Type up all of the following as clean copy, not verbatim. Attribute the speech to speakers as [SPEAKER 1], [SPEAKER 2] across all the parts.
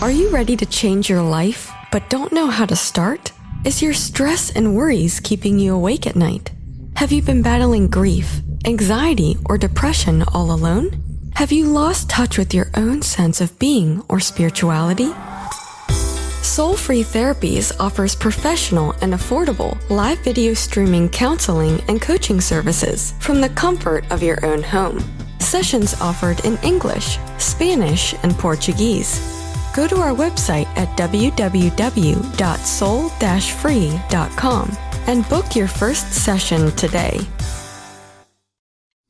[SPEAKER 1] Are you ready to change your life, but don't know how to start? Is your stress and worries keeping you awake at night? Have you been battling grief, anxiety, or depression all alone? Have you lost touch with your own sense of being or spirituality? Soul Free Therapies offers professional and affordable live video streaming counseling and coaching services from the comfort of your own home. Sessions offered in English, Spanish, and Portuguese. Go to our website at www.soul-free.com and book your first session today.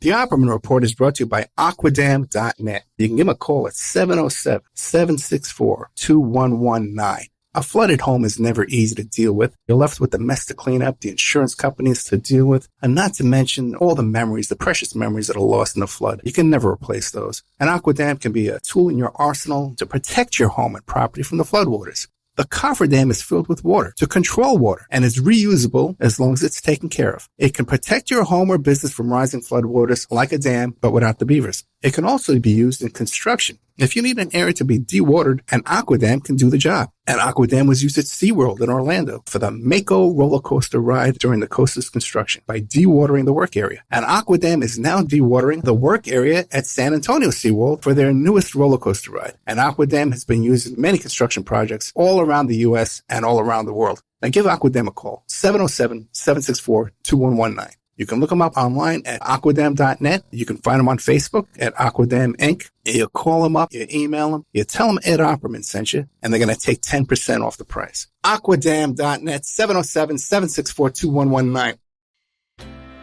[SPEAKER 2] The Opperman Report is brought to you by Aquadam.net. You can give them a call at 707-764-2119. A flooded home is never easy to deal with. You're left with the mess to clean up, the insurance companies to deal with, and not to mention all the memories, the precious memories that are lost in the flood. You can never replace those. And Aquadam can be a tool in your arsenal to protect your home and property from the floodwaters. The cofferdam is filled with water to control water and is reusable as long as it's taken care of. It can protect your home or business from rising floodwaters like a dam, but without the beavers. It can also be used in construction. If you need an area to be dewatered, an Aquadam can do the job. An Aquadam was used at SeaWorld in Orlando for the Mako roller coaster ride during the coaster's construction by dewatering the work area. An Aquadam is now dewatering the work area at San Antonio SeaWorld for their newest roller coaster ride. An Aquadam has been used in many construction projects all around the U.S. and all around the world. Now give Aquadam a call, 707-764-2119. You can look them up online at aquadam.net. You can find them on Facebook at Aquadam Inc. You call them up, you email them, you tell them Ed Opperman sent you, and they're going to take 10% off the price. Aquadam.net, 707-764-2119.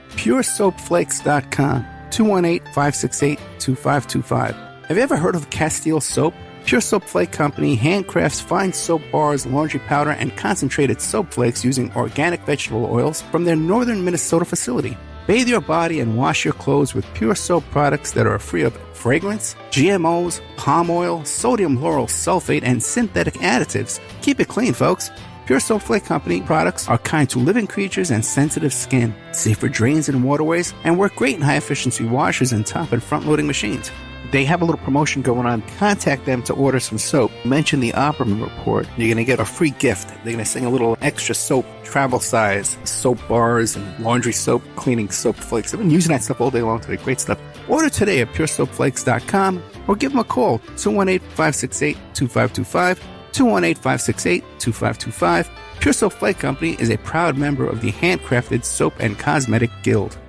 [SPEAKER 2] PureSoapFlakes.com, 218-568-2525. Have you ever heard of Castile Soap? Pure Soap Flake Company handcrafts fine soap bars, laundry powder, and concentrated soap flakes using organic vegetable oils from their northern Minnesota facility. Bathe your body and wash your clothes with Pure Soap products that are free of fragrance, GMOs, palm oil, sodium lauryl sulfate, and synthetic additives. Keep it clean, folks. Pure Soap Flake Company products are kind to living creatures and sensitive skin, safe for drains and waterways, and work great in high-efficiency washers and top and front-loading machines. They have a little promotion going on. Contact them to order some soap. Mention the Opperman Report. You're going to get a free gift. They're going to send a little extra soap, travel size, soap bars and laundry soap, cleaning soap flakes. I've been using that stuff all day long today. Great stuff. Order today at puresoapflakes.com or give them a call, 218-568-2525, 218-568-2525. Pure Soap Flake Company is a proud member of the Handcrafted Soap and Cosmetic Guild.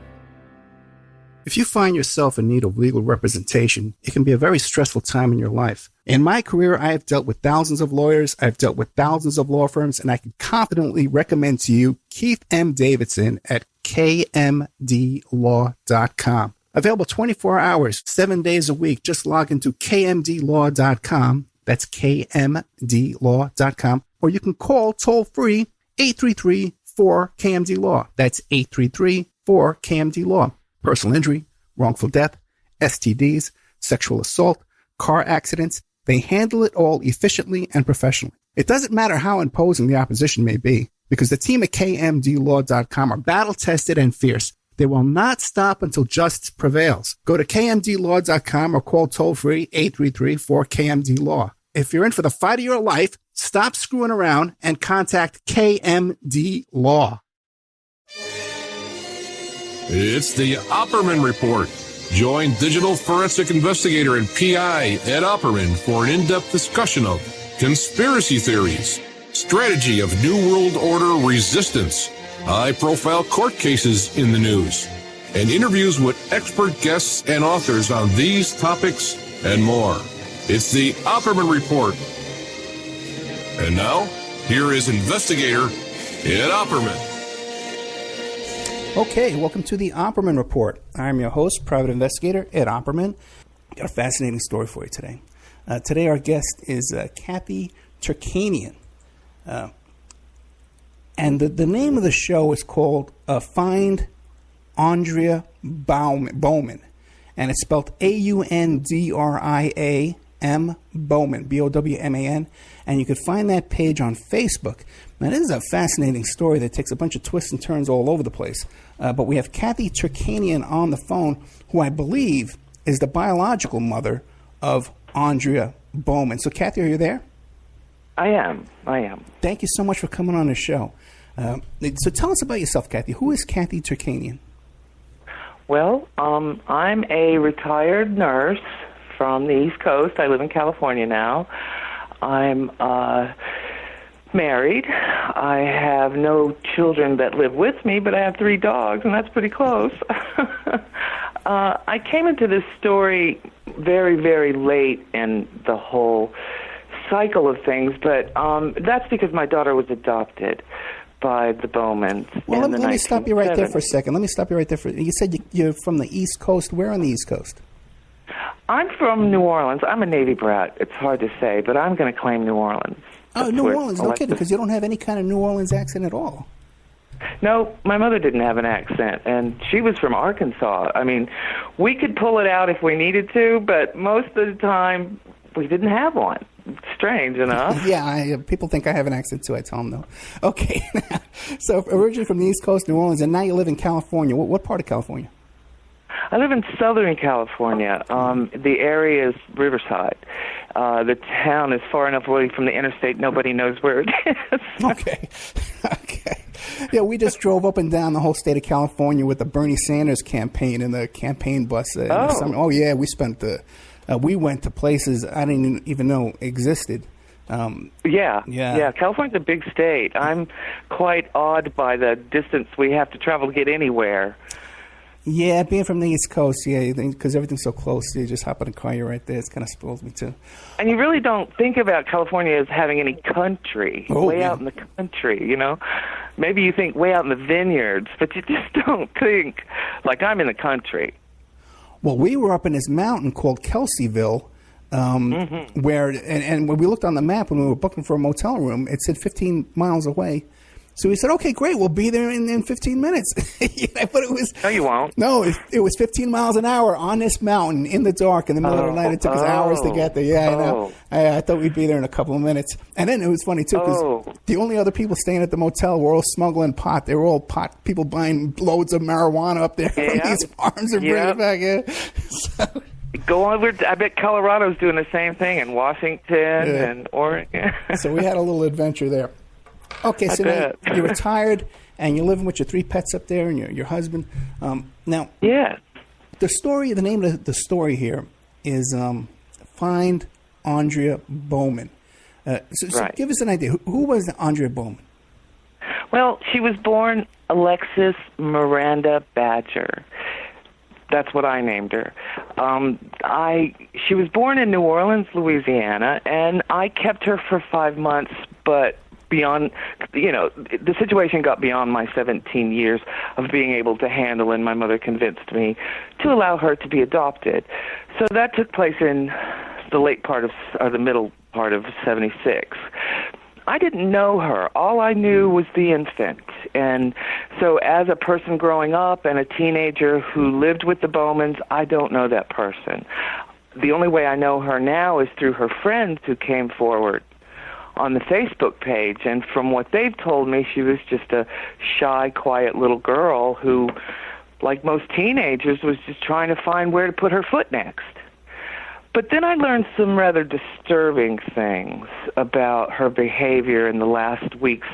[SPEAKER 2] If you find yourself in need of legal representation, it can be a very stressful time in your life. In my career, I have dealt with thousands of lawyers, I've dealt with thousands of law firms, and I can confidently recommend to you Keith M. Davidson at kmdlaw.com. Available 24 hours, 7 days a week. Just log into kmdlaw.com. That's kmdlaw.com. Or you can call toll-free 833-4KMD-LAW. That's 833-4KMD-LAW. Personal injury, wrongful death, STDs, sexual assault, car accidents. They handle it all efficiently and professionally. It doesn't matter how imposing the opposition may be, because the team at kmdlaw.com are battle-tested and fierce. They will not stop until justice prevails. Go to kmdlaw.com or call toll-free 833-4KMD-LAW. If you're in for the fight of your life, stop screwing around and contact KMD Law.
[SPEAKER 3] It's the Opperman Report. Join digital forensic investigator and PI Ed Opperman for an in-depth discussion of conspiracy theories, strategy of New World Order resistance, high-profile court cases in the news, and interviews with expert guests and authors on these topics and more. It's the Opperman Report. And now, here is investigator Ed Opperman.
[SPEAKER 2] Okay, welcome to the Opperman Report. I'm your host, private investigator Ed Opperman. Got a fascinating story for you today. Today our guest is Cathy Terkanian. And the name of the show is called Find Aundria Bowman. And it's spelled Aundria Bowman, Bowman. And you can find that page on Facebook. Now, this is a fascinating story that takes a bunch of twists and turns all over the place. But we have Cathy Terkanian on the phone, who I believe is the biological mother of Aundria Bowman. So, Cathy, are you there?
[SPEAKER 4] I am.
[SPEAKER 2] Thank you so much for coming on the show. So tell us about yourself, Cathy. Who is Cathy Terkanian?
[SPEAKER 4] Well, I'm a retired nurse from the East Coast. I live in California now. I'm married. I have no children that live with me, but I have 3 dogs, and that's pretty close. I came into this story very, very late in the whole cycle of things, but that's because my daughter was adopted by the Bowmans.
[SPEAKER 2] Well,
[SPEAKER 4] in
[SPEAKER 2] let
[SPEAKER 4] the
[SPEAKER 2] me stop you right there for a
[SPEAKER 4] 1970s.
[SPEAKER 2] second. Let me stop you right there. You said you're from the East Coast. Where on the East Coast?
[SPEAKER 4] I'm from New Orleans. I'm a Navy brat. It's hard to say, but I'm going to claim New Orleans.
[SPEAKER 2] Oh,
[SPEAKER 4] That's
[SPEAKER 2] New
[SPEAKER 4] where
[SPEAKER 2] Orleans. No
[SPEAKER 4] Alexis-
[SPEAKER 2] kidding, because you don't have any kind of New Orleans accent at all.
[SPEAKER 4] No, my mother didn't have an accent, and she was from Arkansas. I mean, we could pull it out if we needed to, but most of the time we didn't have one. Strange enough.
[SPEAKER 2] Yeah, people think I have an accent too. I tell them no. Okay. So originally from the East Coast, New Orleans, and now you live in California. What part of California?
[SPEAKER 4] I live in Southern California. The area is Riverside. The town is far enough away from the interstate, nobody knows where it is.
[SPEAKER 2] Okay. Okay. Yeah, we just drove up and down the whole state of California with the Bernie Sanders campaign in the campaign bus. In the summer. Oh, yeah, we spent we went to places I didn't even know existed.
[SPEAKER 4] Yeah. California's a big state. I'm quite awed by the distance we have to travel to get anywhere.
[SPEAKER 2] Yeah, being from the East Coast, yeah, because everything's so close, you just hop in a car, you're right there. It's kind of spoils me, too.
[SPEAKER 4] And you really don't think about California as having any country, out in the country, you know? Maybe you think way out in the vineyards, but you just don't think, like, I'm in the country.
[SPEAKER 2] Well, we were up in this mountain called Kelseyville, where, and when we looked on the map when we were booking for a motel room, it said 15 miles away. So we said, okay, great, we'll be there in 15 minutes. But it was...
[SPEAKER 4] No, you won't.
[SPEAKER 2] No, it was 15 miles an hour on this mountain in the dark in the middle of the night. It took us hours to get there. Yeah, I know. I thought we'd be there in a couple of minutes. And then it was funny, too, because the only other people staying at the motel were all smuggling pot. They were all pot people buying loads of marijuana up there from these farms and bringing it back in. So...
[SPEAKER 4] Go over. I bet Colorado's doing the same thing, and Washington and Oregon.
[SPEAKER 2] So we had a little adventure there. Okay, so now you're retired and you're living with your 3 pets up there and your husband. Now, the name of the story here is Find Aundria Bowman. So give us an idea. Who was Aundria Bowman?
[SPEAKER 4] Well, she was born Alexis Miranda Badger. That's what I named her. She was born in New Orleans, Louisiana, and I kept her for 5 months, but beyond, the situation got beyond my 17 years of being able to handle, and my mother convinced me to allow her to be adopted. So that took place in the middle part of 76. I didn't know her. All I knew was the infant. And so as a person growing up and a teenager who lived with the Bowmans, I don't know that person. The only way I know her now is through her friends who came forward on the Facebook page. And from what they've told me, she was just a shy, quiet little girl who, like most teenagers, was just trying to find where to put her foot next. But then I learned some rather disturbing things about her behavior in the last weeks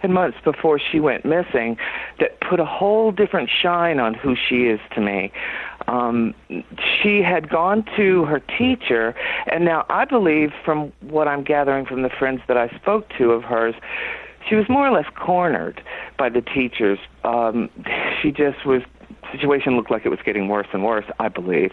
[SPEAKER 4] and months before she went missing that put a whole different shine on who she is to me. She had gone to her teacher, and now I believe, from what I'm gathering from the friends that I spoke to of hers, she was more or less cornered by the teachers. She just was... situation looked like it was getting worse and worse, I believe.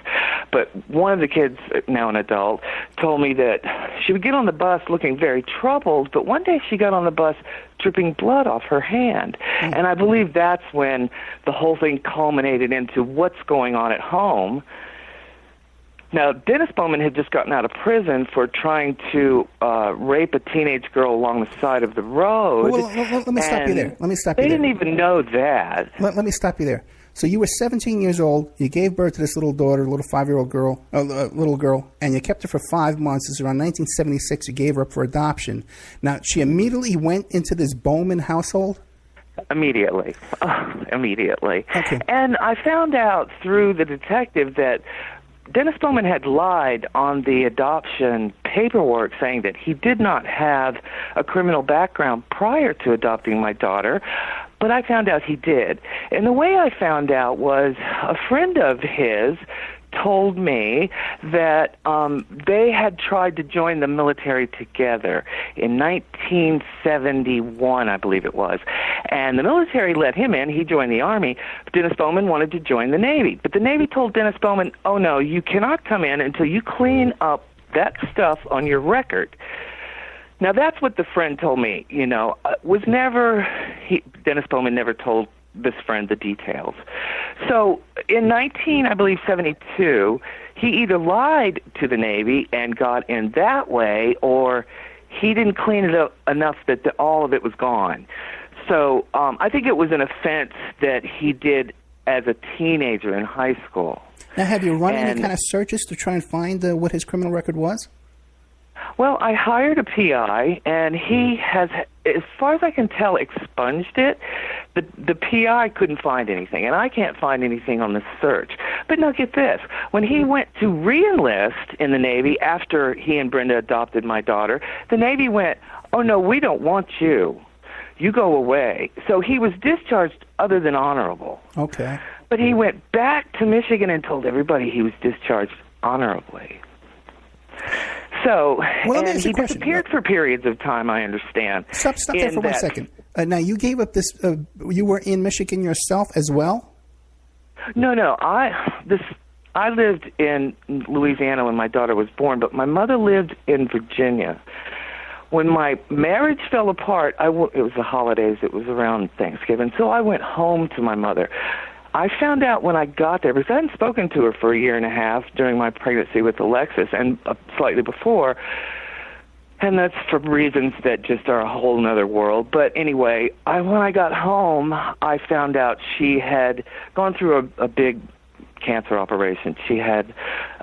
[SPEAKER 4] But one of the kids, now an adult, told me that she would get on the bus looking very troubled, but one day she got on the bus dripping blood off her hand. And I believe that's when the whole thing culminated into what's going on at home. Now, Dennis Bowman had just gotten out of prison for trying to rape a teenage girl along the side of the road.
[SPEAKER 2] Well, let me stop you there.
[SPEAKER 4] They didn't even know that.
[SPEAKER 2] Let me stop you there. So you were 17 years old. You gave birth to this little daughter, a little 5-year-old girl, little girl, and you kept her for 5 months. This is around 1976. You gave her up for adoption. Now, she immediately went into this Bowman household?
[SPEAKER 4] Immediately.
[SPEAKER 2] Okay.
[SPEAKER 4] And I found out through the detective that Dennis Bowman had lied on the adoption paperwork, saying that he did not have a criminal background prior to adopting my daughter, but I found out he did. And the way I found out was a friend of his told me that they had tried to join the military together in 1971, I believe it was. And the military let him in. He joined the Army. Dennis Bowman wanted to join the Navy. But the Navy told Dennis Bowman, oh, no, you cannot come in until you clean up that stuff on your record. Now, that's what the friend told me, Dennis Bowman never told this friend the details. So in 72, he either lied to the Navy and got in that way, or he didn't clean it up enough that all of it was gone. So I think it was an offense that he did as a teenager in high school.
[SPEAKER 2] Now, have you run any kind of searches to try and find what his criminal record was?
[SPEAKER 4] Well, I hired a PI, and he has, as far as I can tell, expunged it. The PI couldn't find anything, and I can't find anything on the search. But now get this. When he went to re-enlist in the Navy after he and Brenda adopted my daughter, the Navy went, oh, no, we don't want you. You go away. So he was discharged other than honorable.
[SPEAKER 2] Okay.
[SPEAKER 4] But he went back to Michigan and told everybody he was discharged honorably. So, and he disappeared for periods of time, I understand.
[SPEAKER 2] Stop there for 1 second. Now, you gave up this, you were in Michigan yourself as well?
[SPEAKER 4] No. I lived in Louisiana when my daughter was born, but my mother lived in Virginia. When my marriage fell apart, it was the holidays, it was around Thanksgiving, so I went home to my mother. I found out when I got there, because I hadn't spoken to her for a year and a half during my pregnancy with Alexis and slightly before, and that's for reasons that just are a whole other world. But anyway, when I got home, I found out she had gone through a big cancer operation. She had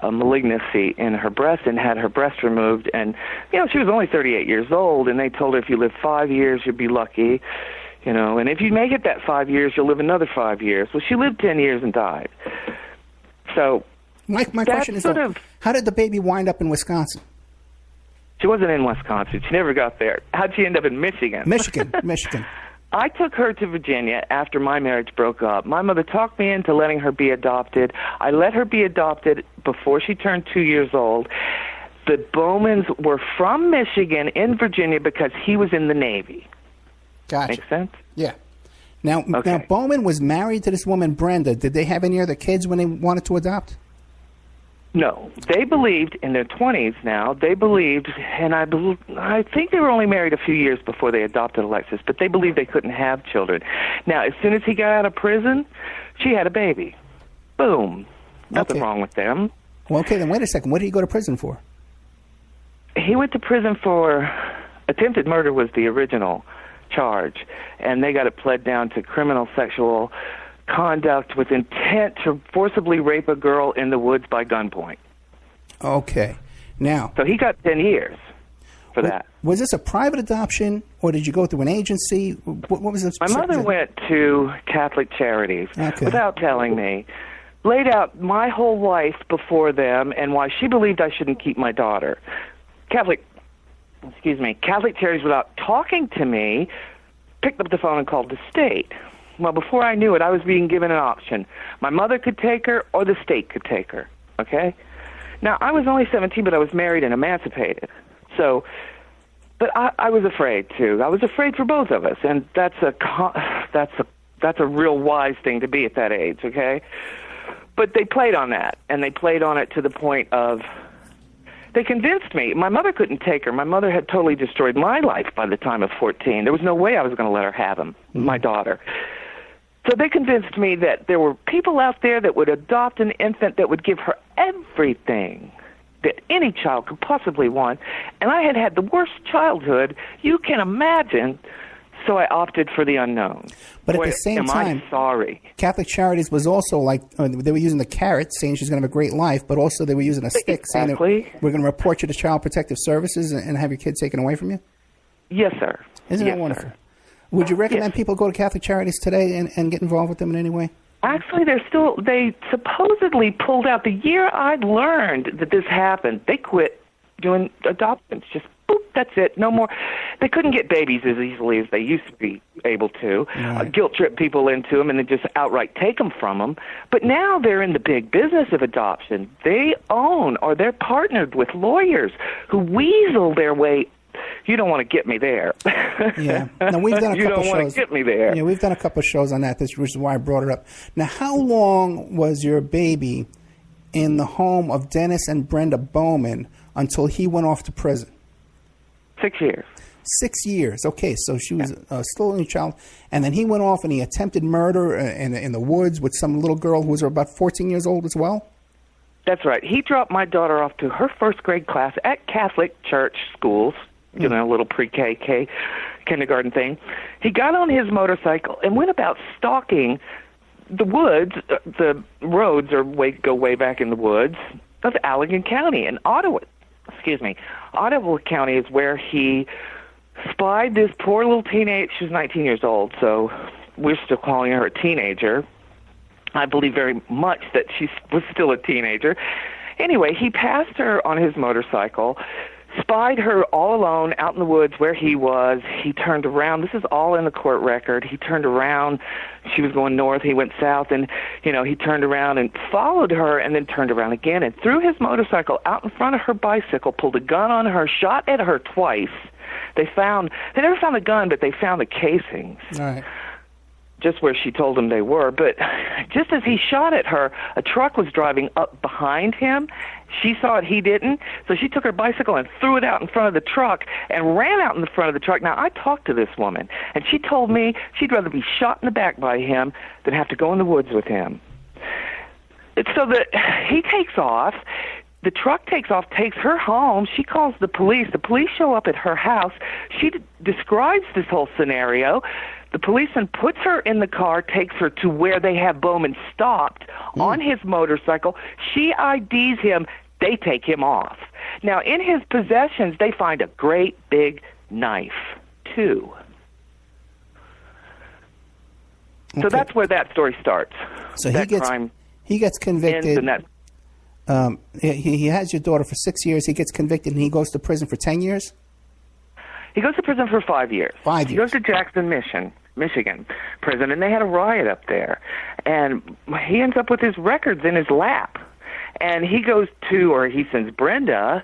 [SPEAKER 4] a malignancy in her breast and had her breast removed. And, she was only 38 years old, and they told her if you live 5 years, you'd be lucky. And if you make it that 5 years, you'll live another 5 years. Well, she lived 10 years and died. So
[SPEAKER 2] my question is, how did the baby wind up in Wisconsin?
[SPEAKER 4] She wasn't in Wisconsin. She never got there. How'd she end up in Michigan?
[SPEAKER 2] Michigan.
[SPEAKER 4] I took her to Virginia after my marriage broke up. My mother talked me into letting her be adopted. I let her be adopted before she turned 2 years old. The Bowmans were from Michigan in Virginia because he was in the Navy.
[SPEAKER 2] Gotcha.
[SPEAKER 4] Make sense?
[SPEAKER 2] Yeah. Now, Bowman was married to this woman, Brenda. Did they have any other kids when they wanted to adopt?
[SPEAKER 4] No. They believed, in their 20s now, and I think they were only married a few years before they adopted Alexis, but they believed they couldn't have children. Now, as soon as he got out of prison, she had a baby. Boom. Nothing wrong with them.
[SPEAKER 2] Well, okay, then wait a second. What did he go to prison for?
[SPEAKER 4] He went to prison for attempted murder was the original charge, and they got it pled down to criminal sexual conduct with intent to forcibly rape a girl in the woods by gunpoint.
[SPEAKER 2] Okay. Now,
[SPEAKER 4] so he got 10 years for that.
[SPEAKER 2] Was this a private adoption, or did you go through an agency? What was this?
[SPEAKER 4] My mother went to Catholic Charities without telling me, laid out my whole life before them and why she believed I shouldn't keep my daughter. Catholic Charities, without talking to me, picked up the phone and called the state. Well, before I knew it, I was being given an option. My mother could take her or the state could take her, okay? Now, I was only 17, but I was married and emancipated. So, but I was afraid, too. I was afraid for both of us, and that's a real wise thing to be at that age, okay? But they played on that, and they played on it to the point of they convinced me. My mother couldn't take her. My mother had totally destroyed my life by the time of 14. There was no way I was going to let her have him, my daughter. So they convinced me that there were people out there that would adopt an infant that would give her everything that any child could possibly want. And I had had the worst childhood you can imagine, so I opted for the unknown.
[SPEAKER 2] But at the same time, Catholic Charities was also like, they were using the carrot, saying she's going to have a great life, but also they were using a stick, saying that we're going to report you to Child Protective Services and have your kids taken away from you?
[SPEAKER 4] Yes, sir.
[SPEAKER 2] Isn't that wonderful?
[SPEAKER 4] Sir.
[SPEAKER 2] Would you recommend people go to Catholic Charities today and get involved with them in any way?
[SPEAKER 4] Actually, they supposedly pulled out the year I learned that this happened. They quit doing adoptions. Just boop, that's it. No more. They couldn't get babies as easily as they used to be able to.
[SPEAKER 2] Right.
[SPEAKER 4] Guilt trip people into them and then just outright take them from them. But now they're in the big business of adoption. They own or they're partnered with lawyers who weasel their way. You don't want to get me there.
[SPEAKER 2] Yeah. Now, we've done a
[SPEAKER 4] you
[SPEAKER 2] couple
[SPEAKER 4] don't want
[SPEAKER 2] shows.
[SPEAKER 4] to get me there.
[SPEAKER 2] Yeah, we've done a couple of shows on that, which is why I brought it up. Now, how long was your baby in the home of Dennis and Brenda Bowman until he went off to prison?
[SPEAKER 4] 6 years.
[SPEAKER 2] 6 years. Okay, so she was still only a child. And then he went off and he attempted murder in the woods with some little girl who was about 14 years old as well?
[SPEAKER 4] That's right. He dropped my daughter off to her first grade class at Catholic church schools, you know, a little pre-K, kindergarten thing. He got on his motorcycle and went about stalking the woods. The roads go way back in the woods of Allegan County and Ottawa. Ottawa County is where he spied this poor little teenage. She was 19 years old, so we're still calling her a teenager. I believe very much that she was still a teenager. Anyway, he passed her on his motorcycle, spied her all alone out in the woods where he was. He turned around. This is all in the court record. He turned around. She was going north. He went south, and, he turned around and followed her and then turned around again and threw his motorcycle out in front of her bicycle, pulled a gun on her, shot at her twice. They never found the gun, but they found the casings.
[SPEAKER 2] All right.
[SPEAKER 4] Just where she told him they were. But just as he shot at her, a truck was driving up behind him. She saw it, he didn't. So she took her bicycle and threw it out in front of the truck and ran out in the front of the truck. Now, I talked to this woman, and she told me she'd rather be shot in the back by him than have to go in the woods with him. So he takes off. The truck takes off, takes her home. She calls the police. The police show up at her house. She describes this whole scenario. The policeman puts her in the car, takes her to where they have Bowman stopped on his motorcycle. She IDs him. They take him off. Now, in his possessions, they find a great big knife, too. So that's where that story starts.
[SPEAKER 2] So
[SPEAKER 4] crime
[SPEAKER 2] he gets convicted.
[SPEAKER 4] ends and
[SPEAKER 2] he has your daughter for 6 years. He gets convicted, and he goes to prison for 10 years?
[SPEAKER 4] He goes to prison for 5 years.
[SPEAKER 2] 5 years.
[SPEAKER 4] He goes to Jackson, Michigan prison, and they had a riot up there. And he ends up with his records in his lap. And he sends Brenda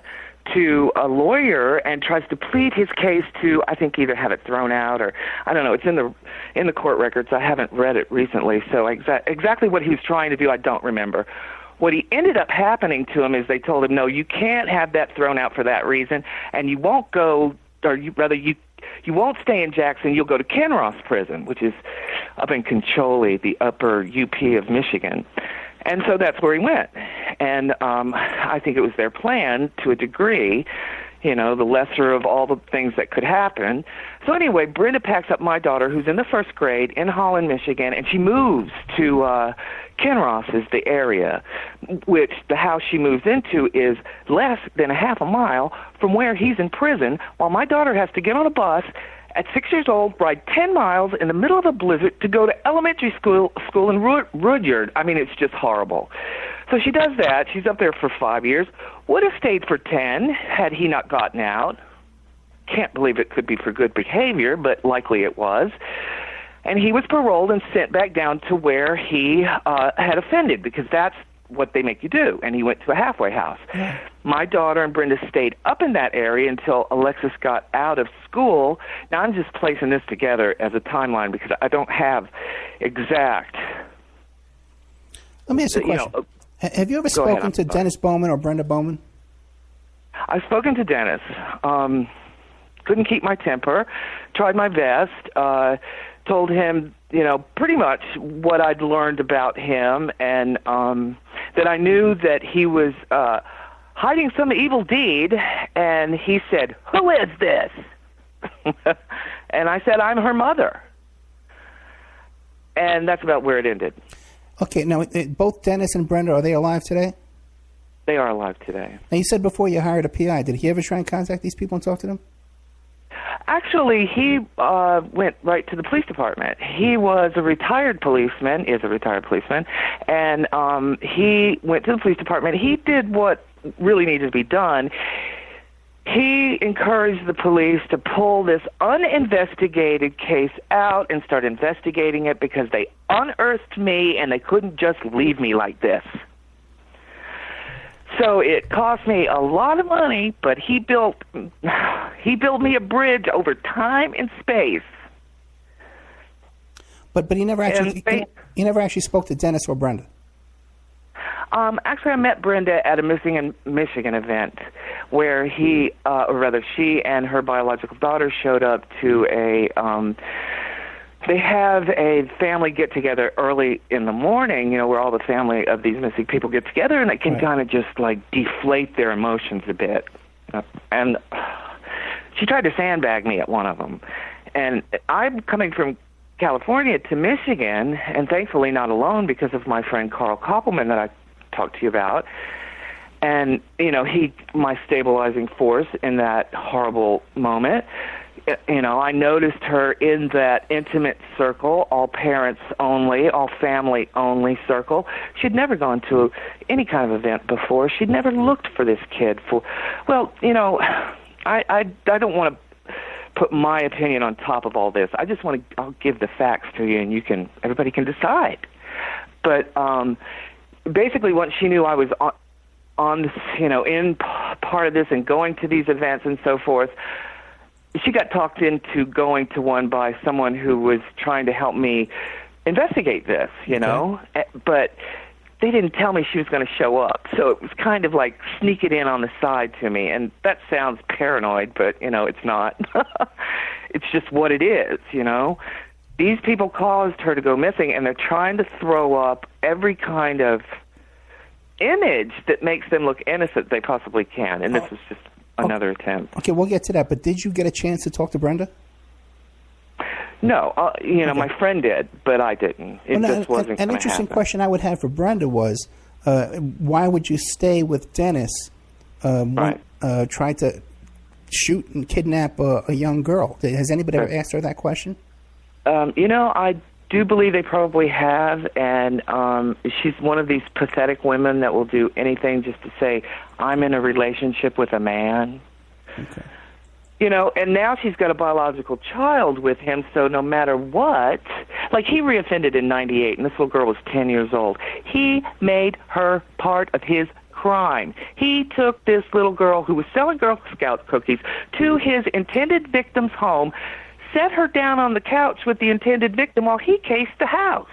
[SPEAKER 4] to a lawyer and tries to plead his case to, I think, either have it thrown out or, I don't know, it's in the court records. I haven't read it recently, so exactly what he was trying to do, I don't remember. What he ended up happening to him is they told him, no, you can't have that thrown out for that reason, and you won't go, or you won't stay in Jackson, you'll go to Kinross Prison, which is up in Concholi, the upper UP of Michigan. And so that's where he went. And I think it was their plan to a degree, the lesser of all the things that could happen. So anyway, Brenda packs up my daughter, who's in the first grade, in Holland, Michigan, and she moves to Kinross is the area, which the house she moves into is less than a half a mile from where he's in prison, while my daughter has to get on a bus at 6 years old, ride 10 miles in the middle of a blizzard to go to elementary school in Rudyard. I mean, it's just horrible. So she does that. She's up there for 5 years. Would have stayed for 10 had he not gotten out. Can't believe it could be for good behavior, but likely it was. And he was paroled and sent back down to where he had offended, because that's what they make you do. And he went to a halfway house. Yeah. My daughter and Brenda stayed up in that area until Alexis got out of school. Now, I'm just placing this together as a timeline because I don't have exact.
[SPEAKER 2] Let me ask you a question. Have you ever spoken to Dennis Bowman or Brenda Bowman?
[SPEAKER 4] I've spoken to Dennis. Couldn't keep my temper. Tried my best. Told him, pretty much what I'd learned about him, and that I knew that he was hiding some evil deed. And he said, "Who is this?" And I said, "I'm her mother." And that's about where it ended.
[SPEAKER 2] Okay, now, both Dennis and Brenda, are they alive today?
[SPEAKER 4] They are alive today.
[SPEAKER 2] Now, you said before you hired a PI. Did he ever try and contact these people and talk to them?
[SPEAKER 4] Actually, he went right to the police department. He was a retired policeman, is a retired policeman, and he went to the police department. He did what really needed to be done. He encouraged the police to pull this uninvestigated case out and start investigating it because they unearthed me and they couldn't just leave me like this. So it cost me a lot of money, but he built me a bridge over time and space.
[SPEAKER 2] But he never actually he never actually spoke to Dennis or Brenda.
[SPEAKER 4] Actually, I met Brenda at a Missing in Michigan event where or rather she and her biological daughter showed up to they have a family get-together early in the morning, where all the family of these missing people get together, and they can kind of just, deflate their emotions a bit. And she tried to sandbag me at one of them. And I'm coming from California to Michigan, and thankfully not alone because of my friend Carl Koppelman that I talked to you about. And, he, my stabilizing force in that horrible moment. I noticed her in that intimate circle, all parents only, all family only circle. She'd never gone to any kind of event before. She'd never looked for this kid I don't want to put my opinion on top of all this. I just I'll give the facts to you and everybody can decide. But basically once she knew I was on this, in part of this and going to these events and so forth, she got talked into going to one by someone who was trying to help me investigate this, but they didn't tell me she was going to show up. So it was kind of like sneak it in on the side to me. And that sounds paranoid, but, it's not. It's just what it is, These people caused her to go missing, and they're trying to throw up every kind of image that makes them look innocent they possibly can. And this was just another attempt.
[SPEAKER 2] Okay, we'll get to that. But did you get a chance to talk to Brenda?
[SPEAKER 4] No, my friend did, but I didn't. It just wasn't.
[SPEAKER 2] An interesting question I would have for Brenda was, why would you stay with Dennis when tried to shoot and kidnap a young girl? Has anybody ever asked her that question?
[SPEAKER 4] I do believe they probably have, and she's one of these pathetic women that will do anything just to say, I'm in a relationship with a man. Okay. And now she's got a biological child with him, so no matter what, he reoffended in 98, and this little girl was 10 years old. He made her part of his crime. He took this little girl who was selling Girl Scout cookies to his intended victim's home, set her down on the couch with the intended victim while he cased the house.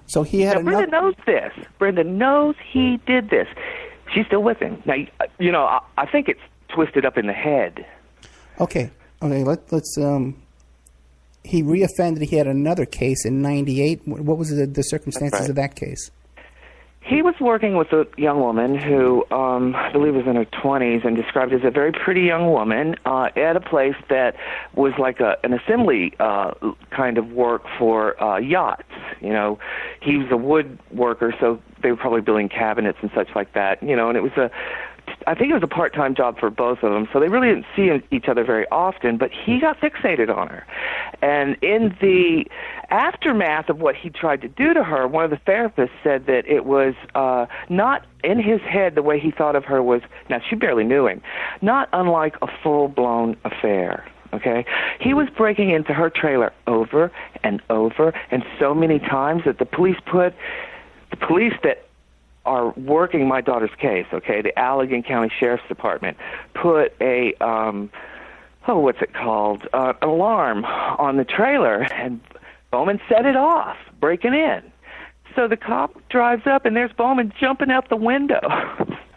[SPEAKER 2] So he had
[SPEAKER 4] Brenda knows this. Brenda knows he did this. She's still with him. Now, I think it's twisted up in the head.
[SPEAKER 2] Okay. Let's. He reoffended. He had another case in '98. What was the circumstances of that case?
[SPEAKER 4] He was working with a young woman who I believe was in her 20s and described as a very pretty young woman at a place that was like an assembly kind of work for yachts. He was a woodworker, so they were probably building cabinets and such like that. And it was I think it was a part-time job for both of them, so they really didn't see each other very often, but he got fixated on her. And in the aftermath of what he tried to do to her, one of the therapists said that it was not in his head the way he thought of her was, now she barely knew him, not unlike a full-blown affair. Okay? He was breaking into her trailer over and over and so many times that the police that are working my daughter's case, okay, the Allegan County Sheriff's Department, put a, what's it called, an alarm on the trailer, and Bowman set it off, breaking in. So the cop drives up, and there's Bowman jumping out the window.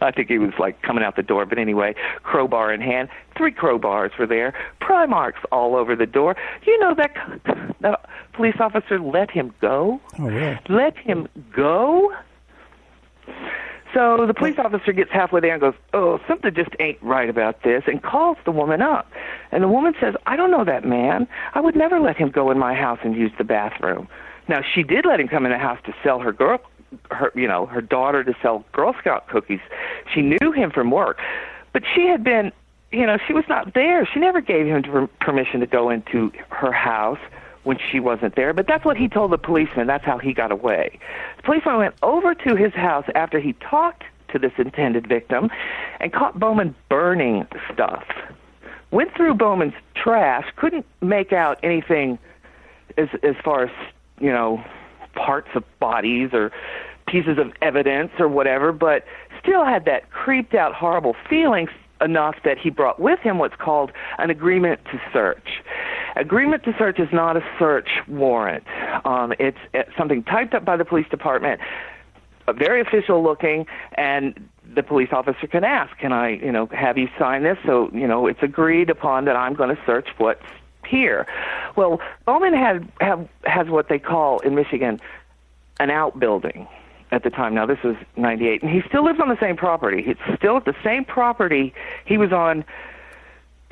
[SPEAKER 4] I think he was, coming out the door, but anyway, crowbar in hand. 3 crowbars were there, pry marks all over the door. That police officer let him go?
[SPEAKER 2] Oh, really?
[SPEAKER 4] Let him go? So the police officer gets halfway there and goes, oh, something just ain't right about this, and calls the woman up. And the woman says, I don't know that man. I would never let him go in my house and use the bathroom. Now, she did let him come in the house to sell her daughter to sell Girl Scout cookies. She knew him from work. But she had been she was not there. She never gave him permission to go into her house when she wasn't there. But that's what he told the policeman. That's how he got away. The policeman went over to his house after he talked to this intended victim and caught Bowman burning stuff. Went through Bowman's trash, couldn't make out anything as far as, parts of bodies or pieces of evidence or whatever, but still had that creeped out horrible feelings enough that he brought with him what's called an agreement to search. Agreement to search is not a search warrant. It's something typed up by the police department, very official looking, and the police officer can ask, can I, have you sign this? So, it's agreed upon that I'm going to search what's here. Well, Bowman has what they call in Michigan an outbuilding at the time. Now, this was 98, and he still lives on the same property. It's still at the same property he was on.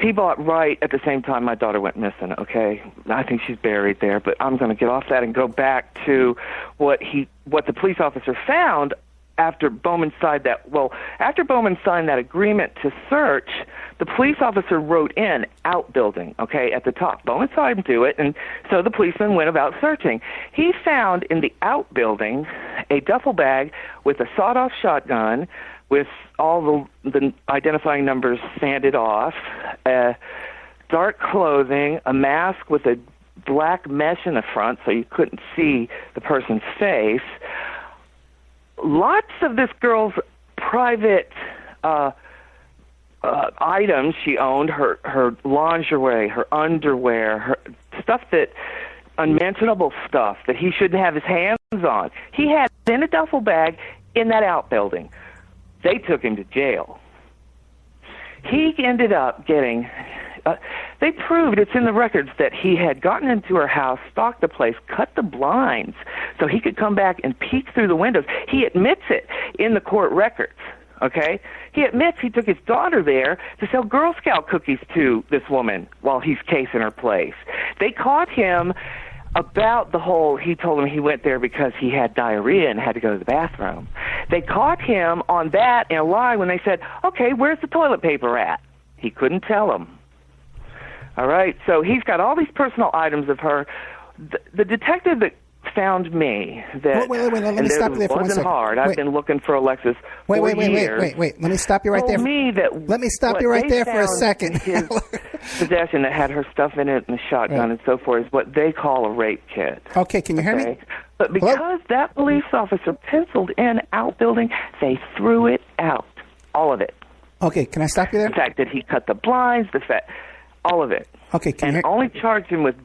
[SPEAKER 4] He bought right at the same time my daughter went missing, okay? I think she's buried there, but I'm going to get off that and go back to what the police officer found after Bowman signed that. Well, after Bowman signed that agreement to search, the police officer wrote in outbuilding, okay, at the top. Bowman saw him do it, and so the policeman went about searching. He found in the outbuilding a duffel bag with a sawed-off shotgun with all the identifying numbers sanded off, dark clothing, a mask with a black mesh in the front so you couldn't see the person's face, lots of this girl's private items she owned, her lingerie, her underwear, her stuff unmentionable stuff that he shouldn't have his hands on. He had in a duffel bag in that outbuilding. They took him to jail. He ended up getting... they proved, it's in the records, that he had gotten into her house, stalked the place, cut the blinds so he could come back and peek through the windows. He admits it in the court records, okay? He admits he took his daughter there to sell Girl Scout cookies to this woman while he's casing her place. They caught him about the whole, he told them he went there because he had diarrhea and had to go to the bathroom. They caught him on that in a lie when they said, okay, where's the toilet paper at? He couldn't tell them. All right, so he's got all these personal items of her. The detective that found me, that
[SPEAKER 5] wait, let me stop you there for 1 second.
[SPEAKER 4] Hard. I've been looking for Alexis for years.
[SPEAKER 5] Wait. Let me stop you right there. Let me stop you right there for a second.
[SPEAKER 4] His possession that had her stuff in it and the shotgun and so forth is what they call a rape kit.
[SPEAKER 5] Okay, can you hear me?
[SPEAKER 4] But because that police officer penciled in outbuilding, they threw it out, all of it.
[SPEAKER 5] Okay, can I stop you there?
[SPEAKER 4] The fact that he cut the blinds, all of it.
[SPEAKER 5] Okay,
[SPEAKER 4] only charged him with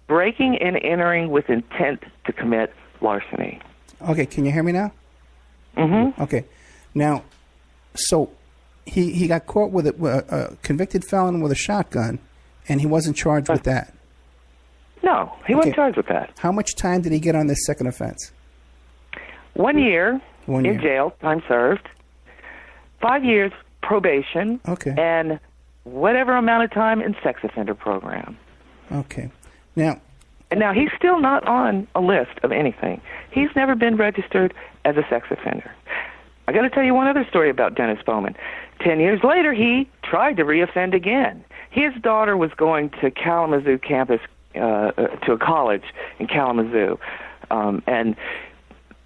[SPEAKER 4] breaking and entering with intent to commit larceny.
[SPEAKER 5] Okay, can you hear me now?
[SPEAKER 4] Mm-hmm.
[SPEAKER 5] Okay. Now, so he got caught with a convicted felon with a shotgun, and he wasn't charged with that.
[SPEAKER 4] No, he wasn't charged with that.
[SPEAKER 5] How much time did he get on this second offense?
[SPEAKER 4] 1 year in jail, time served, 5 years probation, and whatever amount of time in sex offender program.
[SPEAKER 5] Okay. Now
[SPEAKER 4] he's still not on a list of anything. He's never been registered as a sex offender. I got to tell you one other story about Dennis Bowman. 10 years later, he tried to reoffend again. His daughter was going to Kalamazoo campus, to a college in Kalamazoo, and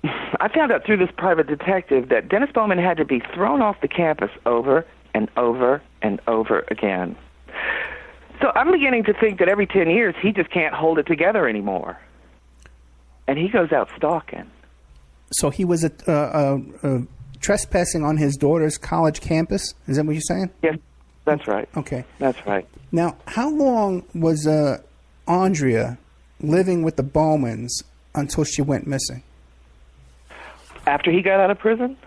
[SPEAKER 4] I found out through this private detective that Dennis Bowman had to be thrown off the campus over and over and over again. So I'm beginning to think that every 10 years he just can't hold it together anymore. And he goes out stalking.
[SPEAKER 5] So he was trespassing on his daughter's college campus? Is that what you're saying?
[SPEAKER 4] Yes, that's right.
[SPEAKER 5] Okay.
[SPEAKER 4] That's right.
[SPEAKER 5] Now, how long was Aundria living with the Bowmans until she went missing?
[SPEAKER 4] After he got out of prison?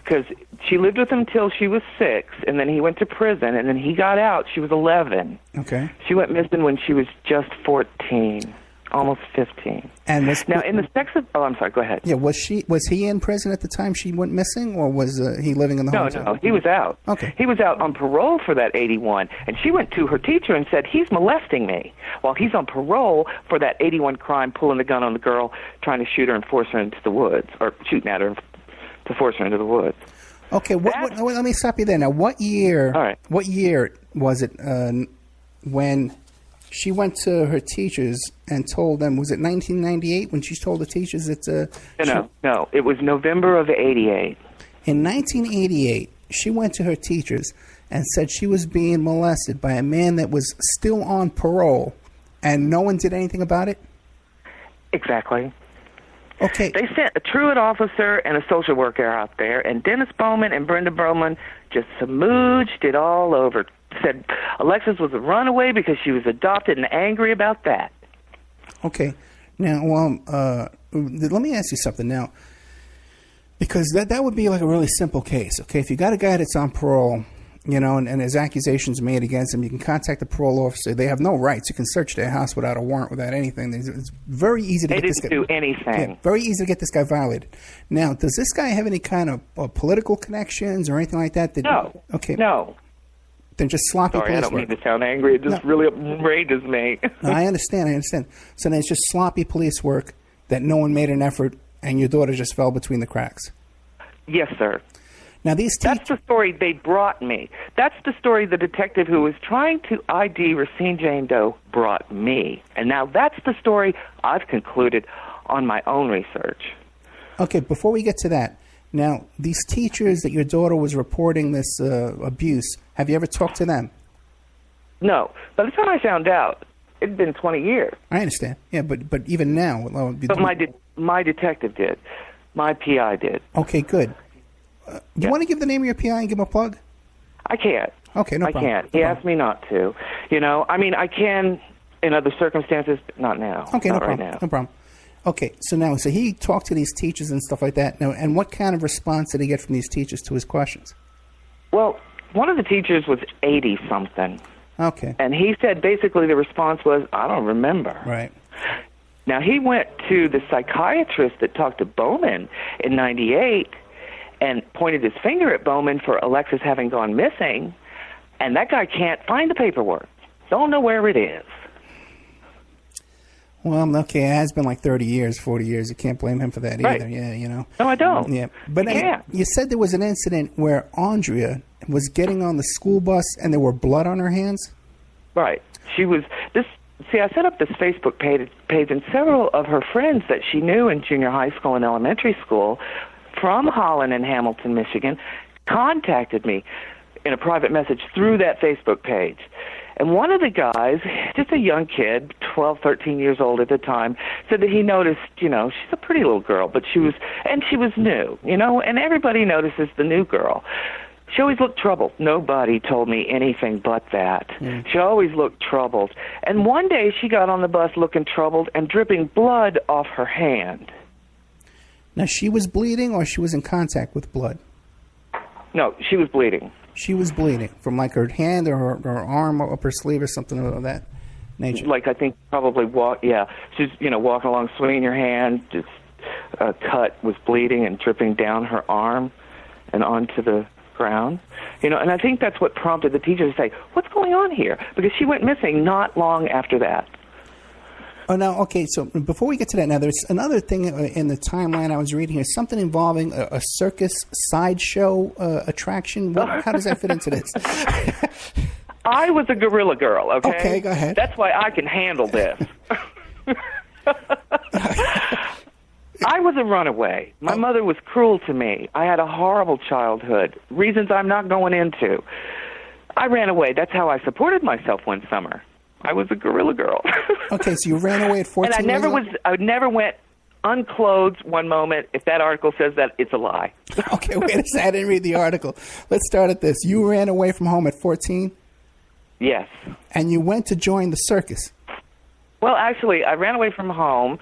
[SPEAKER 4] Because she lived with him till she was 6, and then he went to prison, and then he got out. She was 11.
[SPEAKER 5] Okay.
[SPEAKER 4] She went missing when she was just 14, almost 15.
[SPEAKER 5] And
[SPEAKER 4] in the sex of... Oh, I'm sorry. Go ahead.
[SPEAKER 5] Yeah, was he in prison at the time she went missing, or was he living in the hotel?
[SPEAKER 4] No, he was out.
[SPEAKER 5] Okay.
[SPEAKER 4] He was out on parole for that 81, and she went to her teacher and said, he's molesting me, while he's on parole for that 81 crime, pulling the gun on the girl, trying to shoot her and force her into the woods, or shooting at her to force her into the woods.
[SPEAKER 5] Okay, let me stop you there. Now, what year?
[SPEAKER 4] All right.
[SPEAKER 5] What year was it when she went to her teachers and told them? Was it 1998 when she told the teachers that?
[SPEAKER 4] No. It was November of '88.
[SPEAKER 5] In 1988, she went to her teachers and said she was being molested by a man that was still on parole, and no one did anything about it?
[SPEAKER 4] Exactly.
[SPEAKER 5] Okay.
[SPEAKER 4] They sent a truant officer and a social worker out there, and Dennis Bowman and Brenda Bowman just smooched it all over. Said Alexis was a runaway because she was adopted and angry about that. Okay.
[SPEAKER 5] Now, let me ask you something now. Because that would be like a really simple case, okay? If you got a guy that's on parole, and there's accusations made against him, you can contact the parole officer. They have no rights. You can search their house without a warrant, without anything. It's very easy to get this guy.
[SPEAKER 4] They didn't do anything.
[SPEAKER 5] Yeah, very easy to get this guy violated. Now, does this guy have any kind of political connections or anything like that?
[SPEAKER 4] No.
[SPEAKER 5] Okay.
[SPEAKER 4] No.
[SPEAKER 5] Then just sloppy police work.
[SPEAKER 4] I don't mean to sound angry. It just really enrages me.
[SPEAKER 5] No, I understand. So then it's just sloppy police work that no one made an effort, and your daughter just fell between the cracks.
[SPEAKER 4] Yes, sir.
[SPEAKER 5] Now
[SPEAKER 4] that's the story they brought me. That's the story the detective who was trying to ID Racine Jane Doe brought me. And now that's the story I've concluded on my own research.
[SPEAKER 5] Okay, before we get to that, now these teachers that your daughter was reporting this abuse, have you ever talked to them?
[SPEAKER 4] No. By the time I found out, it had been 20 years.
[SPEAKER 5] I understand. Yeah, but even now...
[SPEAKER 4] But my detective did. My PI did.
[SPEAKER 5] Okay, good. Do you want to give the name of your PI and give him a plug?
[SPEAKER 4] I can't.
[SPEAKER 5] Okay, no problem.
[SPEAKER 4] I can't. He asked me not to. I can in other circumstances, but not now.
[SPEAKER 5] Okay,
[SPEAKER 4] not
[SPEAKER 5] no problem.
[SPEAKER 4] Right now.
[SPEAKER 5] No problem. Okay, so he talked to these teachers and stuff like that. Now, and what kind of response did he get from these teachers to his questions?
[SPEAKER 4] Well, one of the teachers was 80-something.
[SPEAKER 5] Okay.
[SPEAKER 4] And he said basically the response was, I don't remember.
[SPEAKER 5] Right.
[SPEAKER 4] Now, he went to the psychiatrist that talked to Bowman in '98 and pointed his finger at Bowman for Alexis having gone missing, and that guy can't find the paperwork. Don't know where it is.
[SPEAKER 5] Well, okay, it has been like 30 years, 40 years. You can't blame him for that either.
[SPEAKER 4] Right.
[SPEAKER 5] Yeah,
[SPEAKER 4] No, I don't.
[SPEAKER 5] Yeah, but you said there was an incident where Aundria was getting on the school bus and there were blood on her hands?
[SPEAKER 4] Right. She was... I set up this Facebook page, and several of her friends that she knew in junior high school and elementary school from Holland and Hamilton, Michigan, contacted me in a private message through that Facebook page. And one of the guys, just a young kid, 12, 13 years old at the time, said that he noticed, she's a pretty little girl, but she was new, and everybody notices the new girl. She always looked troubled. Nobody told me anything but that. She always looked troubled. And one day she got on the bus looking troubled and dripping blood off her hand.
[SPEAKER 5] Now, she was bleeding or she was in contact with blood?
[SPEAKER 4] No, she was bleeding.
[SPEAKER 5] She was bleeding from like her hand or her arm or up her sleeve or something of that nature?
[SPEAKER 4] Like I think probably she's, walking along, swinging her hand, just a cut was bleeding and dripping down her arm and onto the ground, and I think that's what prompted the teacher to say, what's going on here? Because she went missing not long after that.
[SPEAKER 5] Oh, now, okay, so before we get to that, now there's another thing in the timeline I was reading here, something involving a circus sideshow attraction. How does that fit into this?
[SPEAKER 4] I was a gorilla girl, okay?
[SPEAKER 5] Okay, go ahead.
[SPEAKER 4] That's why I can handle this. I was a runaway. My mother was cruel to me. I had a horrible childhood, reasons I'm not going into. I ran away. That's how I supported myself one summer. I was a gorilla girl.
[SPEAKER 5] Okay, so you ran away at 14
[SPEAKER 4] And I never went unclothed one moment. If that article says that, it's a lie.
[SPEAKER 5] Okay, wait a second. I didn't read the article. Let's start at this. You ran away from home at 14?
[SPEAKER 4] Yes.
[SPEAKER 5] And you went to join the circus?
[SPEAKER 4] Well, actually, I ran away from home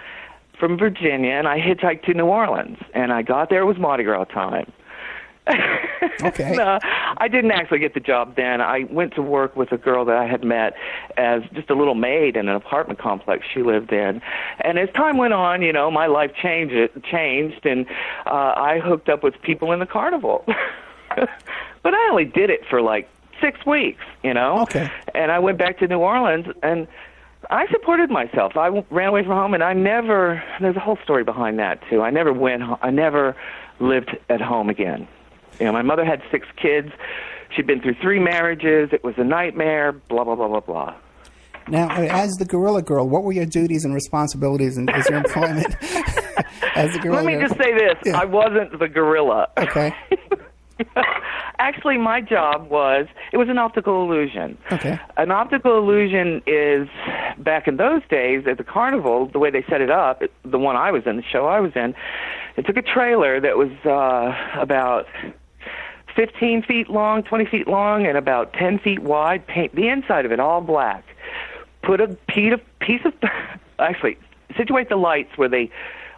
[SPEAKER 4] from Virginia, and I hitchhiked to New Orleans. And I got there, it was Mardi Gras time.
[SPEAKER 5] Okay.
[SPEAKER 4] No, I didn't actually get the job then. I went to work with a girl that I had met as just a little maid in an apartment complex she lived in. And as time went on, my life changed, and I hooked up with people in the carnival. But I only did it for like 6 weeks,
[SPEAKER 5] Okay.
[SPEAKER 4] And I went back to New Orleans, and I supported myself. I ran away from home, and there's a whole story behind that, too. I never lived at home again. My mother had 6 kids. She'd been through 3 marriages. It was a nightmare, blah, blah, blah, blah, blah.
[SPEAKER 5] Now, as the Gorilla Girl, what were your duties and responsibilities and is your employment as the Gorilla Girl?
[SPEAKER 4] Let me just say this.
[SPEAKER 5] Yeah.
[SPEAKER 4] I wasn't the gorilla.
[SPEAKER 5] Okay.
[SPEAKER 4] Actually, my job was an optical illusion.
[SPEAKER 5] Okay.
[SPEAKER 4] An optical illusion is, back in those days, at the carnival, the way they set it up, the one I was in, the show I was in, it took a trailer that was about 15 feet long, 20 feet long, and about 10 feet wide, paint the inside of it all black. Put a piece of actually, situate the lights where they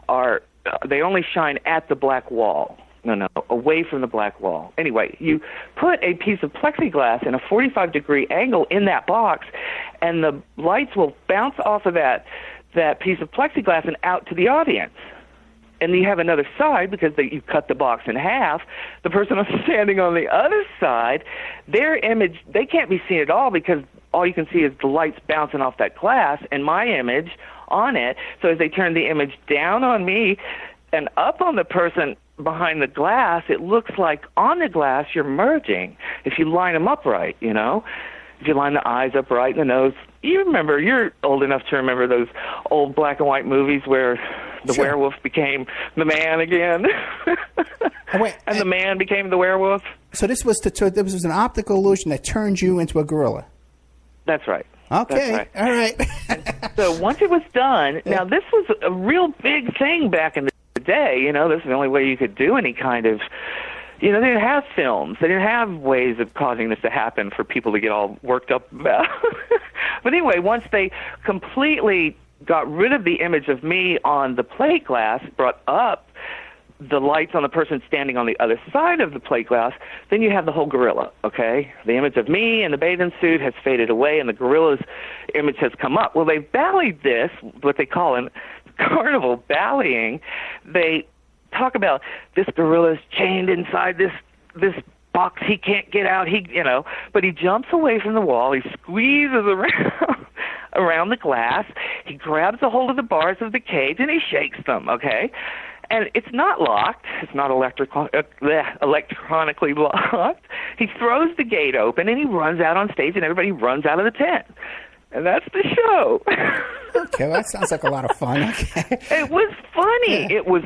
[SPEAKER 4] only shine at the black wall. No, away from the black wall. Anyway, you put a piece of plexiglass in a 45-degree angle in that box, and the lights will bounce off of that piece of plexiglass and out to the audience. And you have another side, because you cut the box in half. The person standing on the other side, their image, they can't be seen at all because all you can see is the lights bouncing off that glass and my image on it. So as they turn the image down on me and up on the person behind the glass, it looks like on the glass you're merging if you line them up right, If you line the eyes up right and the nose. You're old enough to remember those old black and white movies where the
[SPEAKER 5] Sure.
[SPEAKER 4] werewolf became the man again. And the man became the werewolf.
[SPEAKER 5] So this was an optical illusion that turned you into a gorilla.
[SPEAKER 4] That's right.
[SPEAKER 5] Okay.
[SPEAKER 4] That's right.
[SPEAKER 5] All right.
[SPEAKER 4] So once it was done, now this was a real big thing back in the day. This is the only way you could do any kind of, they didn't have films. They didn't have ways of causing this to happen for people to get all worked up about. But anyway, once they completely got rid of the image of me on the plate glass, brought up the lights on the person standing on the other side of the plate glass, then you have the whole gorilla, okay? The image of me in the bathing suit has faded away, and the gorilla's image has come up. Well, they've ballyed this, what they call in carnival ballying. They talk about this gorilla's chained inside this box. He can't get out. But he jumps away from the wall. He squeezes around the glass. He grabs a hold of the bars of the cage, and he shakes them, okay? And it's not locked. It's not electronically locked. He throws the gate open, and he runs out on stage, and everybody runs out of the tent. And that's the show.
[SPEAKER 5] Okay, well, that sounds like a lot of fun. Okay.
[SPEAKER 4] It was funny.
[SPEAKER 5] Yeah.
[SPEAKER 4] It was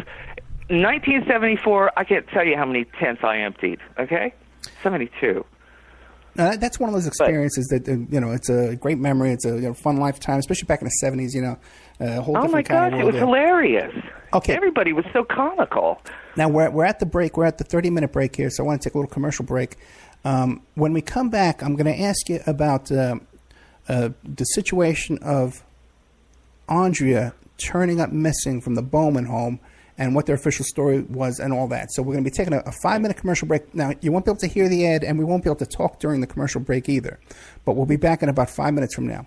[SPEAKER 4] 1974. I can't tell you how many tents I emptied, okay? 72.
[SPEAKER 5] Now, that's one of those experiences that, it's a great memory. It's a fun lifetime, especially back in the 70s, a whole different
[SPEAKER 4] Oh, my
[SPEAKER 5] kind
[SPEAKER 4] gosh,
[SPEAKER 5] of world.
[SPEAKER 4] it was hilarious.
[SPEAKER 5] Okay.
[SPEAKER 4] Everybody was so comical.
[SPEAKER 5] Now, we're at the break. We're at the 30-minute break here, so I want to take a little commercial break. When we come back, I'm going to ask you about the situation of Aundria turning up missing from the Bowman home and what their official story was and all that. So we're going to be taking a 5-minute commercial break. Now, you won't be able to hear the ad, and we won't be able to talk during the commercial break either. But we'll be back in about 5 minutes from now.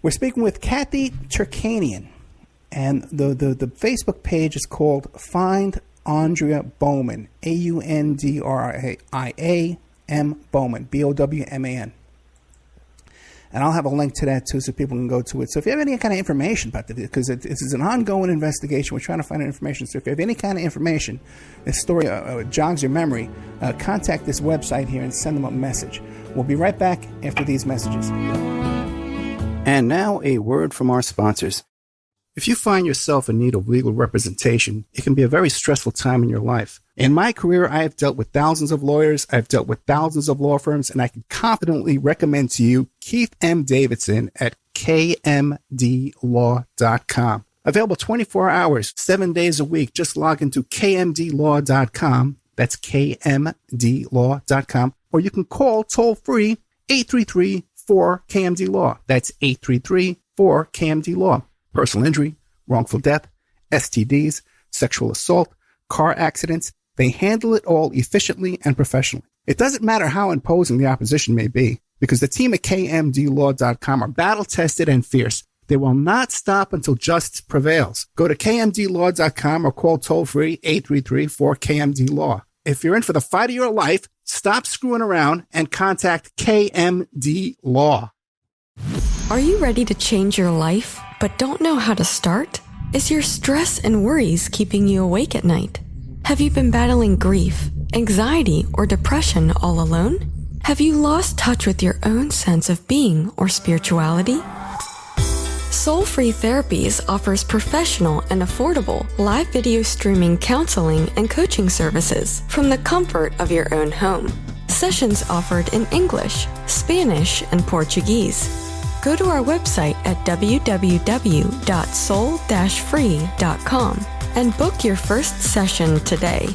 [SPEAKER 5] We're speaking with Cathy Terkanian, and the Facebook page is called Find Aundria Bowman, AUNDRIAM Bowman, BOWMAN. And I'll have a link to that, too, so people can go to it. So if you have any kind of information about this, because this is an ongoing investigation, we're trying to find information. So if you have any kind of information, this story jogs your memory, contact this website here and send them a message. We'll be right back after these messages. And now a word from our sponsors. If you find yourself in need of legal representation, it can be a very stressful time in your life. In my career, I have dealt with thousands of lawyers, I've dealt with thousands of law firms, and I can confidently recommend to you Keith M. Davidson at kmdlaw.com. Available 24 hours, 7 days a week. Just log into kmdlaw.com. That's kmdlaw.com. Or you can call toll-free 833-4KMD-LAW. That's 833-4KMD-LAW. Personal injury, wrongful death, STDs, sexual assault, car accidents. They handle it all efficiently and professionally. It doesn't matter how imposing the opposition may be, because the team at kmdlaw.com are battle-tested and fierce. They will not stop until justice prevails. Go to kmdlaw.com or call toll-free 833-4KMD-LAW. If you're in for the fight of your life, stop screwing around and contact KMD Law.
[SPEAKER 1] Are you ready to change your life, but don't know how to start? Is your stress and worries keeping you awake at night? Have you been battling grief, anxiety, or depression all alone? Have you lost touch with your own sense of being or spirituality? Soul Free Therapies offers professional and affordable live video streaming counseling and coaching services from the comfort of your own home. Sessions offered in English, Spanish, and Portuguese. Go to our website at www.soul-free.com and book your first session today.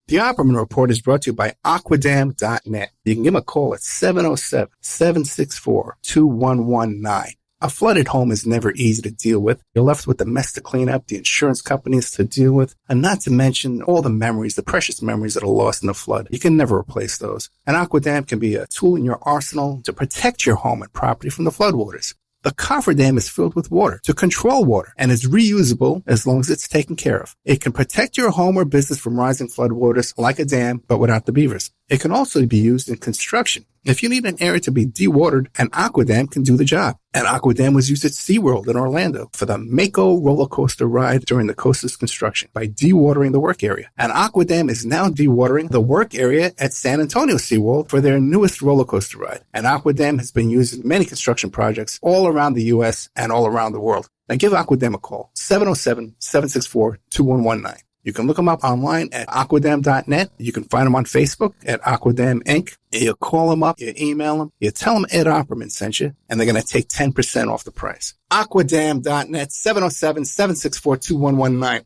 [SPEAKER 2] The Opperman Report is brought to you by Aquadam.net. You can give them a call at 707-764-2119. A flooded home is never easy to deal with. You're left with the mess to clean up, the insurance companies to deal with, and not to mention all the memories, the precious memories that are lost in the flood. You can never replace those. And Aquadam can be a tool in your arsenal to protect your home and property from the floodwaters. The cofferdam is filled with water to control water and is reusable as long as it's taken care of. It can protect your home or business from rising floodwaters like a dam, but without the beavers. It can also be used in construction. If you need an area to be dewatered, an Aquadam can do the job. An Aquadam was used at SeaWorld in Orlando for the Mako roller coaster ride during the coaster's construction by dewatering the work area. An Aquadam is now dewatering the work area at San Antonio SeaWorld for their newest roller coaster ride. An Aquadam has been used in many construction projects all around the U.S. and all around the world. Now give Aquadam a call, 707-764-2119. You can look them up online at aquadam.net. You can find them on Facebook at Aquadam Inc. You call them up, you email them, you tell them Ed Opperman sent you, and they're going to take 10% off the price. Aquadam.net, 707-764-2119.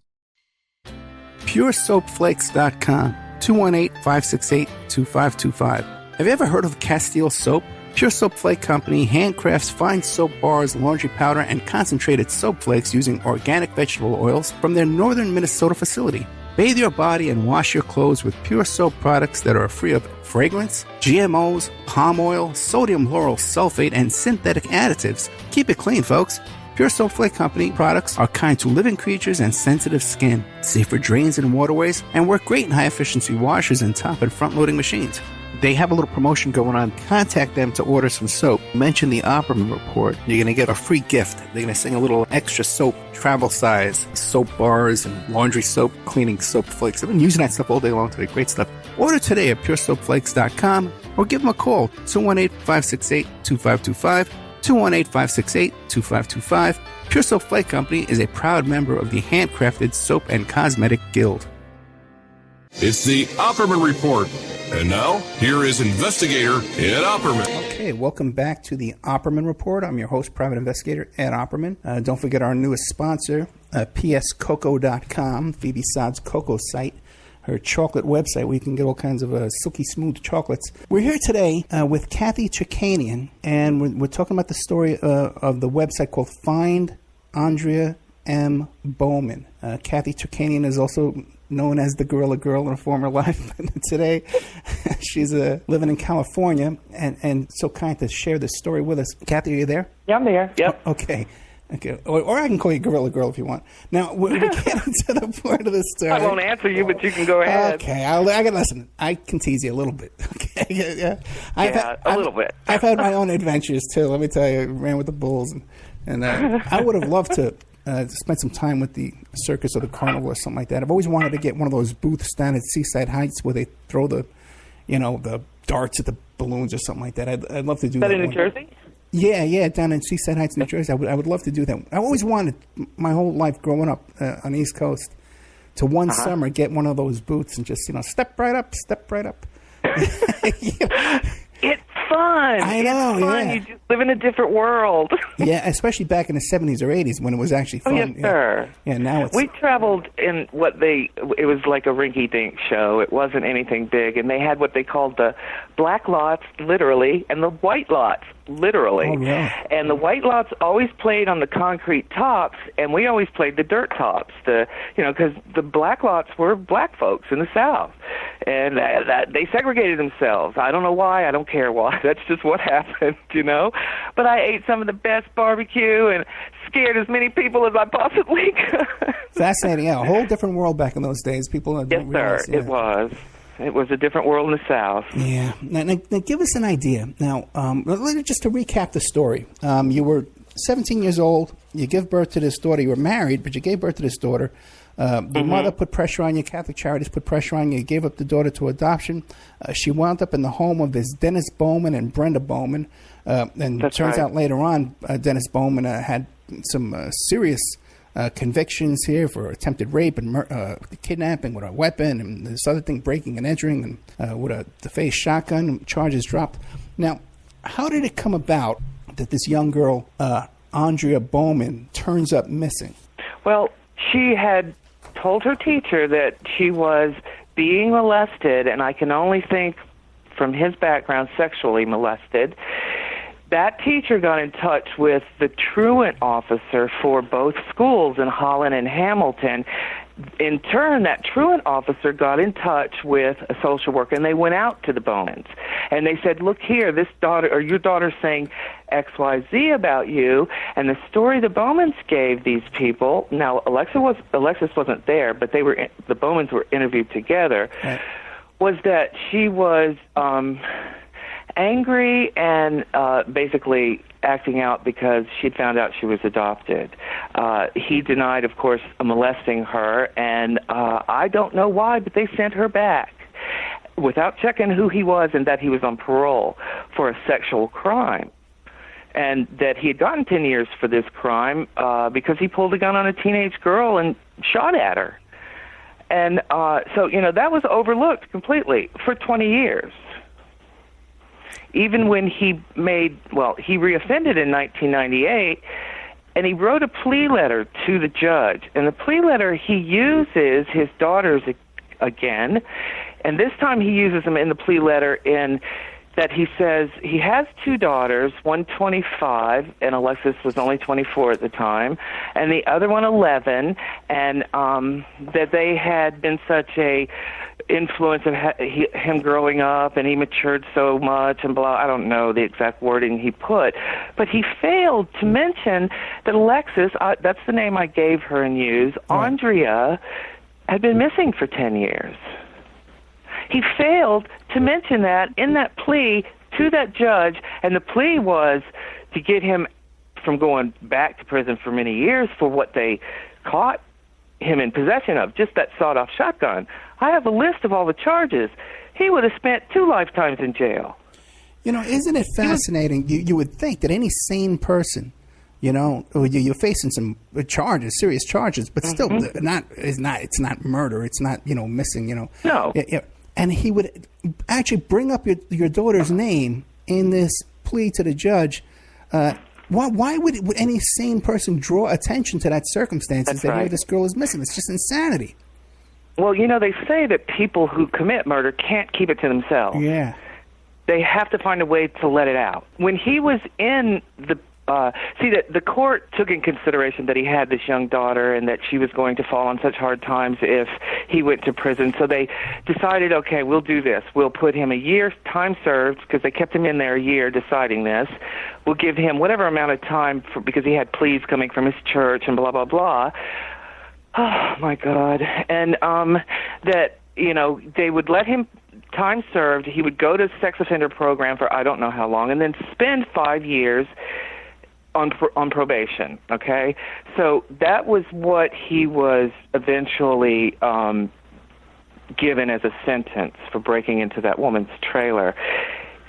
[SPEAKER 2] PureSoapFlakes.com, 218-568-2525. Have you ever heard of Castile Soap? Pure Soap Flake Company handcrafts fine soap bars, laundry powder, and concentrated soap flakes using organic vegetable oils from their northern Minnesota facility. Bathe your body and wash your clothes with Pure Soap products that are free of fragrance, GMOs, palm oil, sodium lauryl sulfate, and synthetic additives. Keep it clean, folks. Pure Soap Flake Company products are kind to living creatures and sensitive skin, safe for drains and waterways, and work great in high-efficiency washers and top and front-loading machines. They have a little promotion going on. Contact them to order some soap. Mention the Opperman Report. You're going to get a free gift. They're going to send a little extra soap, travel size, soap bars and laundry soap, cleaning soap flakes. I've been using that stuff all day long today. Great stuff. Order today at puresoapflakes.com or give them a call, 218-568-2525, 218-568-2525. Pure Soap Flake Company is a proud member of the Handcrafted Soap and Cosmetic Guild.
[SPEAKER 3] It's the Opperman Report. And now, here is investigator Ed Opperman.
[SPEAKER 5] Okay, welcome back to the Opperman Report. I'm your host, private investigator Ed Opperman. Don't forget our newest sponsor, pscoco.com, Phoebe Sod's Cocoa site, her chocolate website where you can get all kinds of silky smooth chocolates. We're here today with Cathy Terkanian, and we're talking about the story of the website called Find Aundria M. Bowman. Cathy Terkanian is also known as the Gorilla Girl in a former life. Today, she's living in California and so kind to share this story with us. Cathy, are you there?
[SPEAKER 4] Yeah, I'm there. Yep.
[SPEAKER 5] Okay. Or I can call you Gorilla Girl if you want. Now, we get into the part of the story.
[SPEAKER 4] I won't answer you, but you can go ahead.
[SPEAKER 5] Okay. I got listen. I can tease you a little bit. Okay. Yeah.
[SPEAKER 4] A little bit.
[SPEAKER 5] I've had my own adventures too. Let me tell you. I ran with the bulls, and I would have loved to spend some time with the circus or the carnival or something like that. I've always wanted to get one of those booths down at Seaside Heights where they throw the darts at the balloons or something like that. I'd love to do that.
[SPEAKER 4] Is that in New Jersey?
[SPEAKER 5] Yeah, down in Seaside Heights, New Jersey. I would love to do that. I always wanted, my whole life growing up on the East Coast, to one summer get one of those booths and just, step right up.
[SPEAKER 4] It's fun.
[SPEAKER 5] I know,
[SPEAKER 4] it's fun.
[SPEAKER 5] yeah.
[SPEAKER 4] You just live in a different world.
[SPEAKER 5] Yeah, especially back in the 70s or 80s when it was actually fun.
[SPEAKER 4] Oh, yes, sir.
[SPEAKER 5] Yeah, now it's...
[SPEAKER 4] We traveled in it was like a rinky-dink show. It wasn't anything big. And they had what they called the black lots, literally, and the white lots, literally.
[SPEAKER 5] Oh, yeah.
[SPEAKER 4] And the white lots always played on the concrete tops, and we always played the dirt tops, because the black lots were black folks in the South. And they segregated themselves. I don't know why. I don't care why. That's just what happened, But I ate some of the best barbecue and scared as many people as I possibly could.
[SPEAKER 5] Fascinating. Yeah, a whole different world back in those days. People don't realize.
[SPEAKER 4] Yes, sir. Yeah. It was. It was a different world in the South.
[SPEAKER 5] Yeah. Now give us an idea. Now, just to recap the story. You were 17 years old. You give birth to this daughter. You were married, but you gave birth to this daughter. The mother put pressure on you. Catholic Charities put pressure on you. You gave up the daughter to adoption. She wound up in the home of this Dennis Bowman and Brenda Bowman. And it turns out later on, Dennis Bowman had some serious convictions here for attempted rape and kidnapping with a weapon, and this other thing, breaking and entering, and with a defaced shotgun. Charges dropped. Now, how did it come about that this young girl, Aundria Bowman, turns up missing?
[SPEAKER 4] Well, she had told her teacher that she was being molested, and I can only think from his background, sexually molested. That teacher got in touch with the truant officer for both schools in Holland and Hamilton. In turn, that truant officer got in touch with a social worker, and they went out to the Bowmans. And they said, look here, this daughter, or your daughter's saying XYZ about you, and the story the Bowmans gave these people, now Alexis wasn't there, but the Bowmans were interviewed together, right, was that she was angry and basically acting out because she'd found out she was adopted. He denied, of course, molesting her, and I don't know why, but they sent her back without checking who he was and that he was on parole for a sexual crime, and that he had gotten 10 years for this crime because he pulled a gun on a teenage girl and shot at her. And so, that was overlooked completely for 20 years. Even when he reoffended in 1998, and he wrote a plea letter to the judge. And the plea letter, he uses his daughters again, and this time he uses them in the plea letter in that he says he has two daughters, one 25, and Alexis was only 24 at the time, and the other one 11, and that they had been such a influence of him growing up, and he matured so much, and blah, I don't know the exact wording he put, but he failed to mention that Alexis, that's the name I gave her and used, Aundria, had been missing for 10 years. He failed to mention that in that plea to that judge, and the plea was to get him from going back to prison for many years for what they caught him in possession of, just that sawed-off shotgun. I have a list of all the charges. He would have spent 2 lifetimes in jail.
[SPEAKER 5] Isn't it fascinating? You would think that any sane person, you're facing some charges, serious charges, but still, it's not murder. It's not, missing.
[SPEAKER 4] No.
[SPEAKER 5] And he would actually bring up your daughter's name in this plea to the judge. Why would any sane person draw attention to that circumstance and say, hey, this girl is missing? It's just insanity.
[SPEAKER 4] Well, they say that people who commit murder can't keep it to themselves.
[SPEAKER 5] Yeah.
[SPEAKER 4] They have to find a way to let it out. When he was in the court took in consideration that he had this young daughter and that she was going to fall on such hard times if he went to prison. So they decided, okay, we'll do this. We'll put him a year time served, because they kept him in there a year deciding this. We'll give him whatever amount of time because he had pleas coming from his church and blah, blah, blah. Oh, my God. And that, they would let him time served. He would go to sex offender program for I don't know how long, and then spend 5 years on probation, okay? So that was what he was eventually given as a sentence for breaking into that woman's trailer.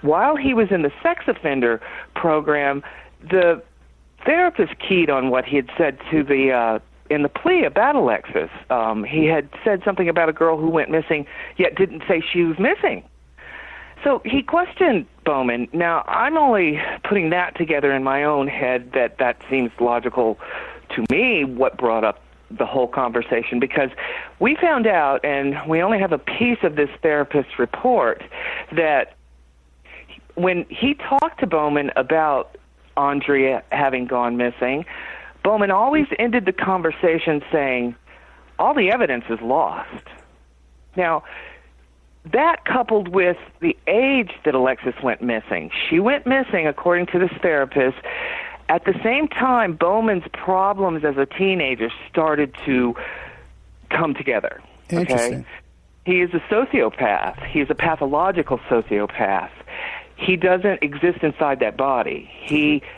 [SPEAKER 4] While he was in the sex offender program, the therapist keyed on what he had said to in the plea about Alexis. He had said something about a girl who went missing, yet didn't say she was missing. So he questioned Bowman. Now, I'm only putting that together in my own head that seems logical to me, what brought up the whole conversation, because we found out, and we only have a piece of this therapist's report, that when he talked to Bowman about Aundria having gone missing, Bowman always ended the conversation saying, all the evidence is lost. Now, that coupled with the age that Alexis went missing. She went missing, according to this therapist, at the same time Bowman's problems as a teenager started to come together.
[SPEAKER 5] Interesting.
[SPEAKER 4] Okay? He is a sociopath. He is a pathological sociopath. He doesn't exist inside that body.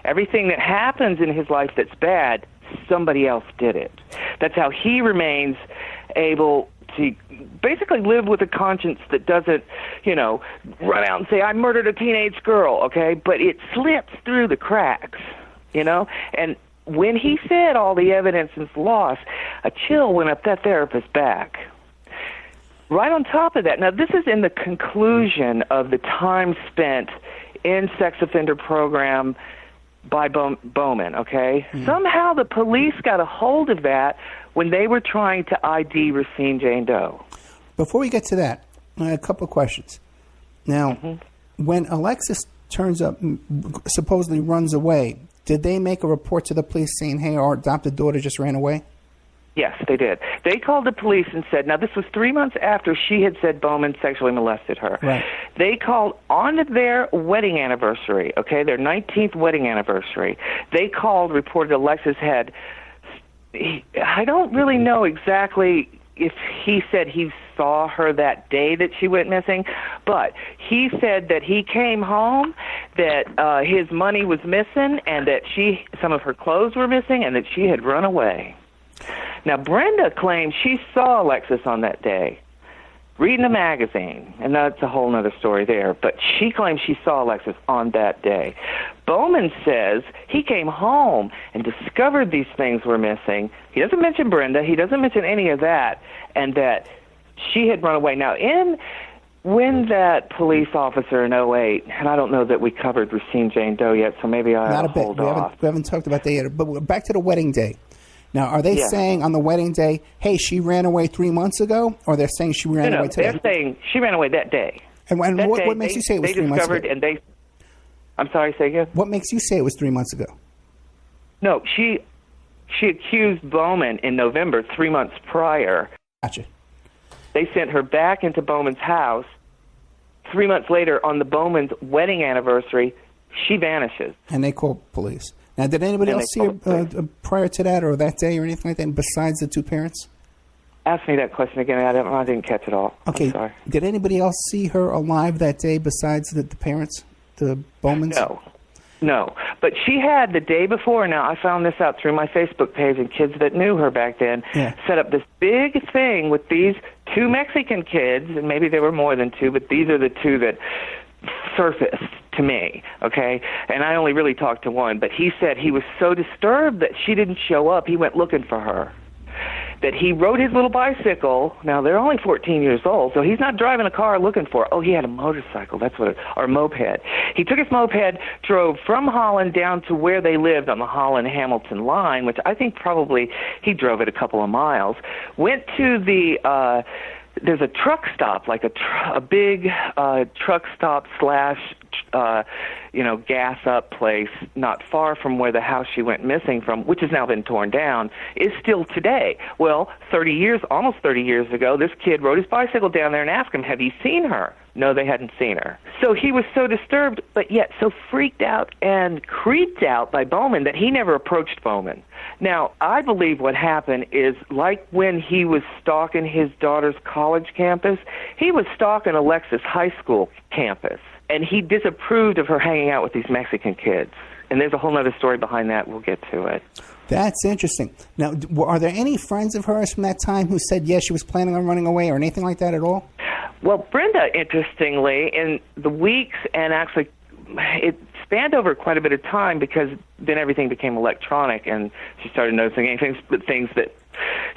[SPEAKER 4] Everything that happens in his life that's bad, somebody else did it. That's how he remains able to basically live with a conscience that doesn't, run out and say, I murdered a teenage girl, okay? But it slips through the cracks, And when he said all the evidence is lost, a chill went up that therapist's back. Right on top of that, now this is in the conclusion of the time spent in sex offender program by Bowman, okay? Somehow the police got a hold of that when they were trying to ID Racine Jane Doe.
[SPEAKER 5] Before we get to that, I have a couple of questions. Now, when Alexis turns up, supposedly runs away, did they make a report to the police saying, hey, our adopted daughter just ran away?
[SPEAKER 4] Yes, they did. They called the police and said, now this was 3 months after she had said Bowman sexually molested her.
[SPEAKER 5] Right.
[SPEAKER 4] They called on their wedding anniversary, okay, their 19th wedding anniversary. They called, reported Alexis had, I don't really know exactly if he said he saw her that day that she went missing, but he said that he came home, that his money was missing, and that some of her clothes were missing, and that she had run away. Now, Brenda claims she saw Alexis on that day, reading a magazine, and that's a whole other story there, but she claims she saw Alexis on that day. Bowman says he came home and discovered these things were missing. He doesn't mention Brenda. He doesn't mention any of that, and that she had run away. Now, when that police officer in 08, and I don't know that we covered Racine Jane Doe yet, so maybe I'll hold off.
[SPEAKER 5] We haven't talked about that yet, but back to the wedding day. Now, are they saying on the wedding day, hey, she ran away 3 months ago, or they're saying she ran away today?
[SPEAKER 4] They're saying she ran away that day.
[SPEAKER 5] And what makes you say it was 3 months ago?
[SPEAKER 4] I'm sorry, say again?
[SPEAKER 5] What makes you say it was 3 months ago?
[SPEAKER 4] No, she accused Bowman in November, 3 months prior.
[SPEAKER 5] Gotcha.
[SPEAKER 4] They sent her back into Bowman's house. 3 months later, on the Bowman's wedding anniversary, she vanishes.
[SPEAKER 5] And they call police. Now, did anybody else see her prior to that or that day or anything like that besides the two parents?
[SPEAKER 4] Ask me that question again. I didn't catch it all.
[SPEAKER 5] Okay.
[SPEAKER 4] I'm sorry.
[SPEAKER 5] Did anybody else see her alive that day besides the parents, the Bowmans?
[SPEAKER 4] No. But she had the day before. Now, I found this out through my Facebook page, and kids that knew her back then set up this big thing with these two Mexican kids, and maybe there were more than two, but these are the two that surfaced to me, okay? And I only really talked to one, but he said he was so disturbed that she didn't show up, he went looking for her. That he rode his little bicycle. Now, they're only 14 years old, so he's not driving a car looking for her. Oh, he had a motorcycle, or moped. He took his moped, drove from Holland down to where they lived on the Holland-Hamilton line, which I think probably he drove it a couple of miles, went to the... there's a truck stop, like a big truck stop / gas up place not far from where the house she went missing from, which has now been torn down, is still today. Well, almost 30 years ago, this kid rode his bicycle down there and asked him, have you seen her? No, they hadn't seen her. So he was so disturbed, but yet so freaked out and creeped out by Bowman that he never approached Bowman. Now, I believe what happened is, like when he was stalking his daughter's college campus, he was stalking Alexis' high school campus, and he disapproved of her hanging out with these Mexican kids. And there's a whole other story behind that. We'll get to it.
[SPEAKER 5] That's interesting. Now, are there any friends of hers from that time who said, yes, she was planning on running away or anything like that at all?
[SPEAKER 4] Well, Brenda, interestingly, in the weeks, and actually it spanned over quite a bit of time because then everything became electronic and she started noticing things that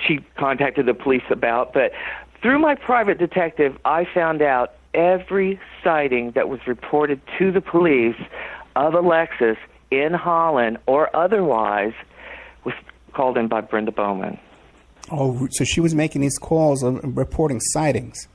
[SPEAKER 4] she contacted the police about. But through my private detective, I found out every sighting that was reported to the police of Alexis in Holland or otherwise was called in by Brenda Bowman.
[SPEAKER 5] Oh, so she was making these calls and reporting sightings.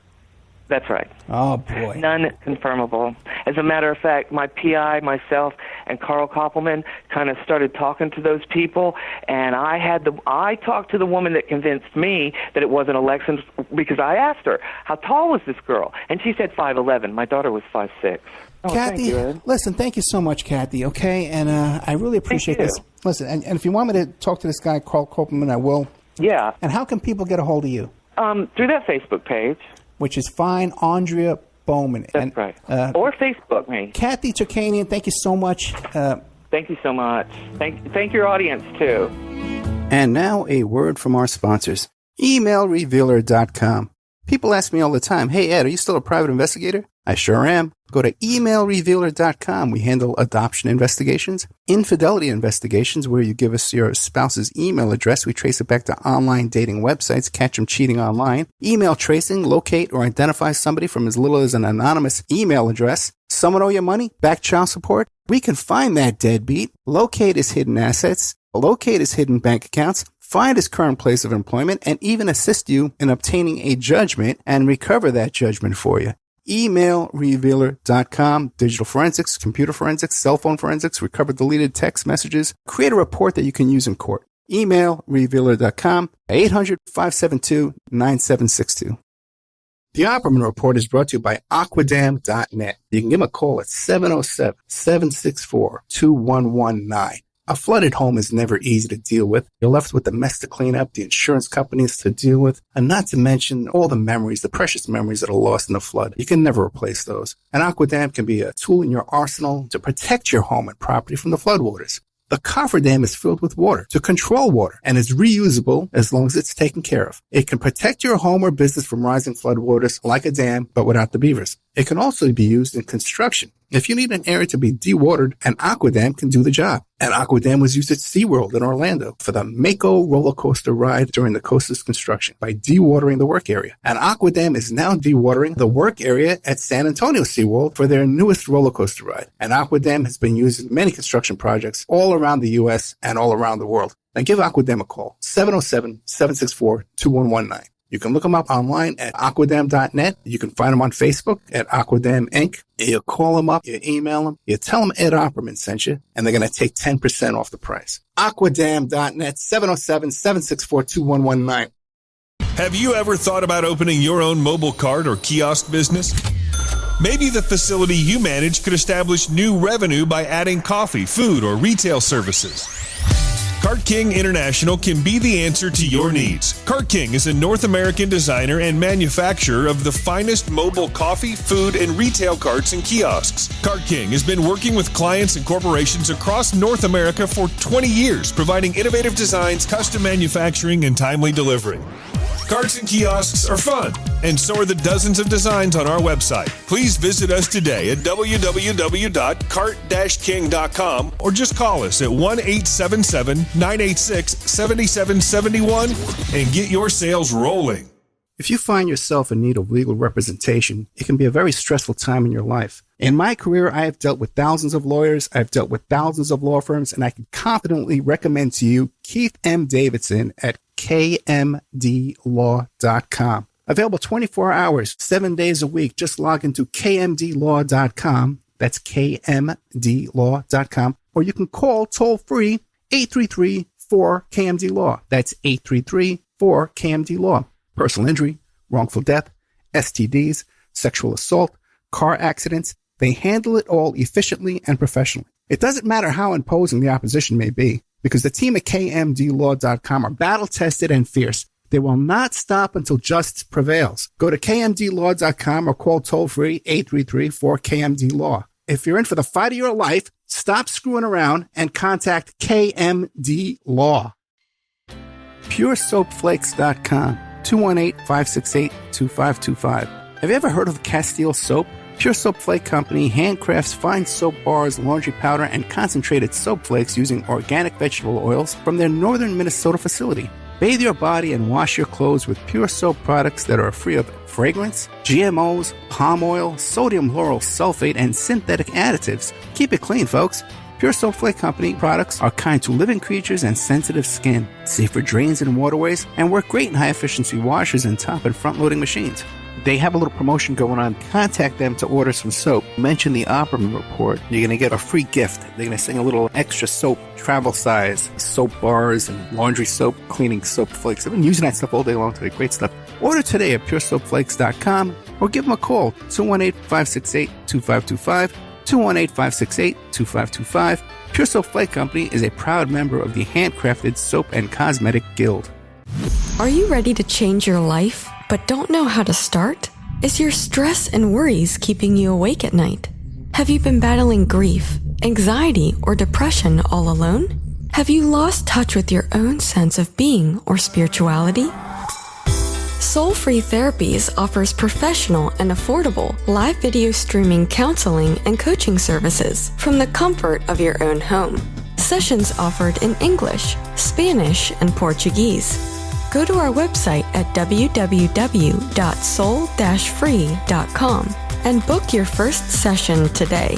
[SPEAKER 4] That's right.
[SPEAKER 5] Oh, boy.
[SPEAKER 4] None confirmable. As a matter of fact, my PI, myself, and Carl Koppelman kind of started talking to those people, and I talked to the woman that convinced me that it wasn't Alexis because I asked her, how tall was this girl? And she said 5'11". My daughter was 5'6". Oh,
[SPEAKER 5] Kathy,
[SPEAKER 4] thank you,
[SPEAKER 5] listen, thank you so much, Kathy, okay? And I really appreciate this. Listen, and if you want me to talk to this guy, Carl Koppelman, I will.
[SPEAKER 4] Yeah.
[SPEAKER 5] And how can people get a hold of you?
[SPEAKER 4] Through that Facebook page. Which
[SPEAKER 5] is fine, Aundria Bowman.
[SPEAKER 4] That's right. Or Facebook me.
[SPEAKER 5] Cathy Terkanian, thank you so much.
[SPEAKER 4] Thank you so much. Thank your audience, too.
[SPEAKER 2] And now a word from our sponsors. Emailrevealer.com. People ask me all the time, hey Ed, are you still a private investigator? I sure am. Go to emailrevealer.com. We handle adoption investigations, infidelity investigations, where you give us your spouse's email address. We trace it back to online dating websites, catch them cheating online. Email tracing, locate or identify somebody from as little as an anonymous email address. Someone owe you money? Back child support? We can find that deadbeat, locate his hidden assets, locate his hidden bank accounts, find his current place of employment, and even assist you in obtaining a judgment and recover that judgment for you. Emailrevealer.com. Digital forensics, computer forensics, cell phone forensics, recover deleted text messages. Create a report that you can use in court. Emailrevealer.com. 800-572-9762. The Opperman Report is brought to you by Aquadam.net. You can give them a call at 707-764-2119. A flooded home is never easy to deal with. You're left with the mess to clean up, the insurance companies to deal with, and not to mention all the memories, the precious memories that are lost in the flood. You can never replace those. And Aquadam can be a tool in your arsenal to protect your home and property from the floodwaters. The cofferdam is filled with water to control water and is reusable as long as it's taken care of. It can protect your home or business from rising floodwaters like a dam, but without the beavers. It can also be used in construction. If you need an area to be dewatered, an Aquadam can do the job. An Aquadam was used at SeaWorld in Orlando for the Mako roller coaster ride during the coaster's construction by dewatering the work area. An Aquadam is now dewatering the work area at San Antonio SeaWorld for their newest roller coaster ride. An Aquadam has been used in many construction projects all around the U.S. and all around the world. Now give Aquadam a call, 707-764-2119. You can look them up online at aquadam.net. You can find them on Facebook at Aquadam Inc. You call them up, you email them, you tell them Ed Opperman sent you, and they're going to take 10% off the price. Aquadam.net, 707-764-2119.
[SPEAKER 6] Have you ever thought about opening your own mobile cart or kiosk business? Maybe the facility you manage could establish new revenue by adding coffee, food, or retail services. Cart King International can be the answer to your needs. Cart King is a North American designer and manufacturer of the finest mobile coffee, food, and retail carts and kiosks. Cart King has been working with clients and corporations across North America for 20 years, providing innovative designs, custom manufacturing, and timely delivery. Carts and kiosks are fun, and so are the dozens of designs on our website. Please visit us today at www.cart-king.com or just call us at 1-877-986-7771 and get your sales rolling.
[SPEAKER 2] If you find yourself in need of legal representation, it can be a very stressful time in your life. In my career, I have dealt with thousands of lawyers, I've dealt with thousands of law firms, and I can confidently recommend to you Keith M. Davidson at kmdlaw.com. Available 24 hours, 7 days a week. Just log into kmdlaw.com. That's kmdlaw.com. Or you can call toll-free 833-4KMD-LAW. That's 833-4KMD-LAW. Personal injury, wrongful death, STDs, sexual assault, car accidents. They handle it all efficiently and professionally. It doesn't matter how imposing the opposition may be, because the team at kmdlaw.com are battle-tested and fierce. They will not stop until justice prevails. Go to kmdlaw.com or call toll-free 833-4KMD-LAW. If you're in for the fight of your life, stop screwing around and contact KMD Law. PureSoapFlakes.com, 218-568-2525. Have you ever heard of Castile Soap? Pure Soap Flake Company handcrafts fine soap bars, laundry powder, and concentrated soap flakes using organic vegetable oils from their northern Minnesota facility. Bathe your body and wash your clothes with Pure Soap products that are free of fragrance, GMOs, palm oil, sodium lauryl sulfate, and synthetic additives. Keep it clean, folks. Pure Soap Flake Company products are kind to living creatures and sensitive skin, safe for drains and waterways, and work great in high-efficiency washers and top and front-loading machines. They have a little promotion going on. Contact them to order some soap. Mention the Opperman Report. You're going to get a free gift. They're going to send a little extra soap, travel size, soap bars and laundry soap, cleaning soap flakes. I've been using that stuff all day long today. Great stuff. Order today at puresoapflakes.com or give them a call, 218-568-2525, 218-568-2525. Pure Soap Flake Company is a proud member of the Handcrafted Soap and Cosmetic Guild.
[SPEAKER 1] Are you ready to change your life, but don't know how to start? Is your stress and worries keeping you awake at night? Have you been battling grief, anxiety, or depression all alone? Have you lost touch with your own sense of being or spirituality? Soul Free Therapies offers professional and affordable live video streaming counseling and coaching services from the comfort of your own home. Sessions offered in English, Spanish, and Portuguese. Go to our website at www.soul-free.com and book your first session today.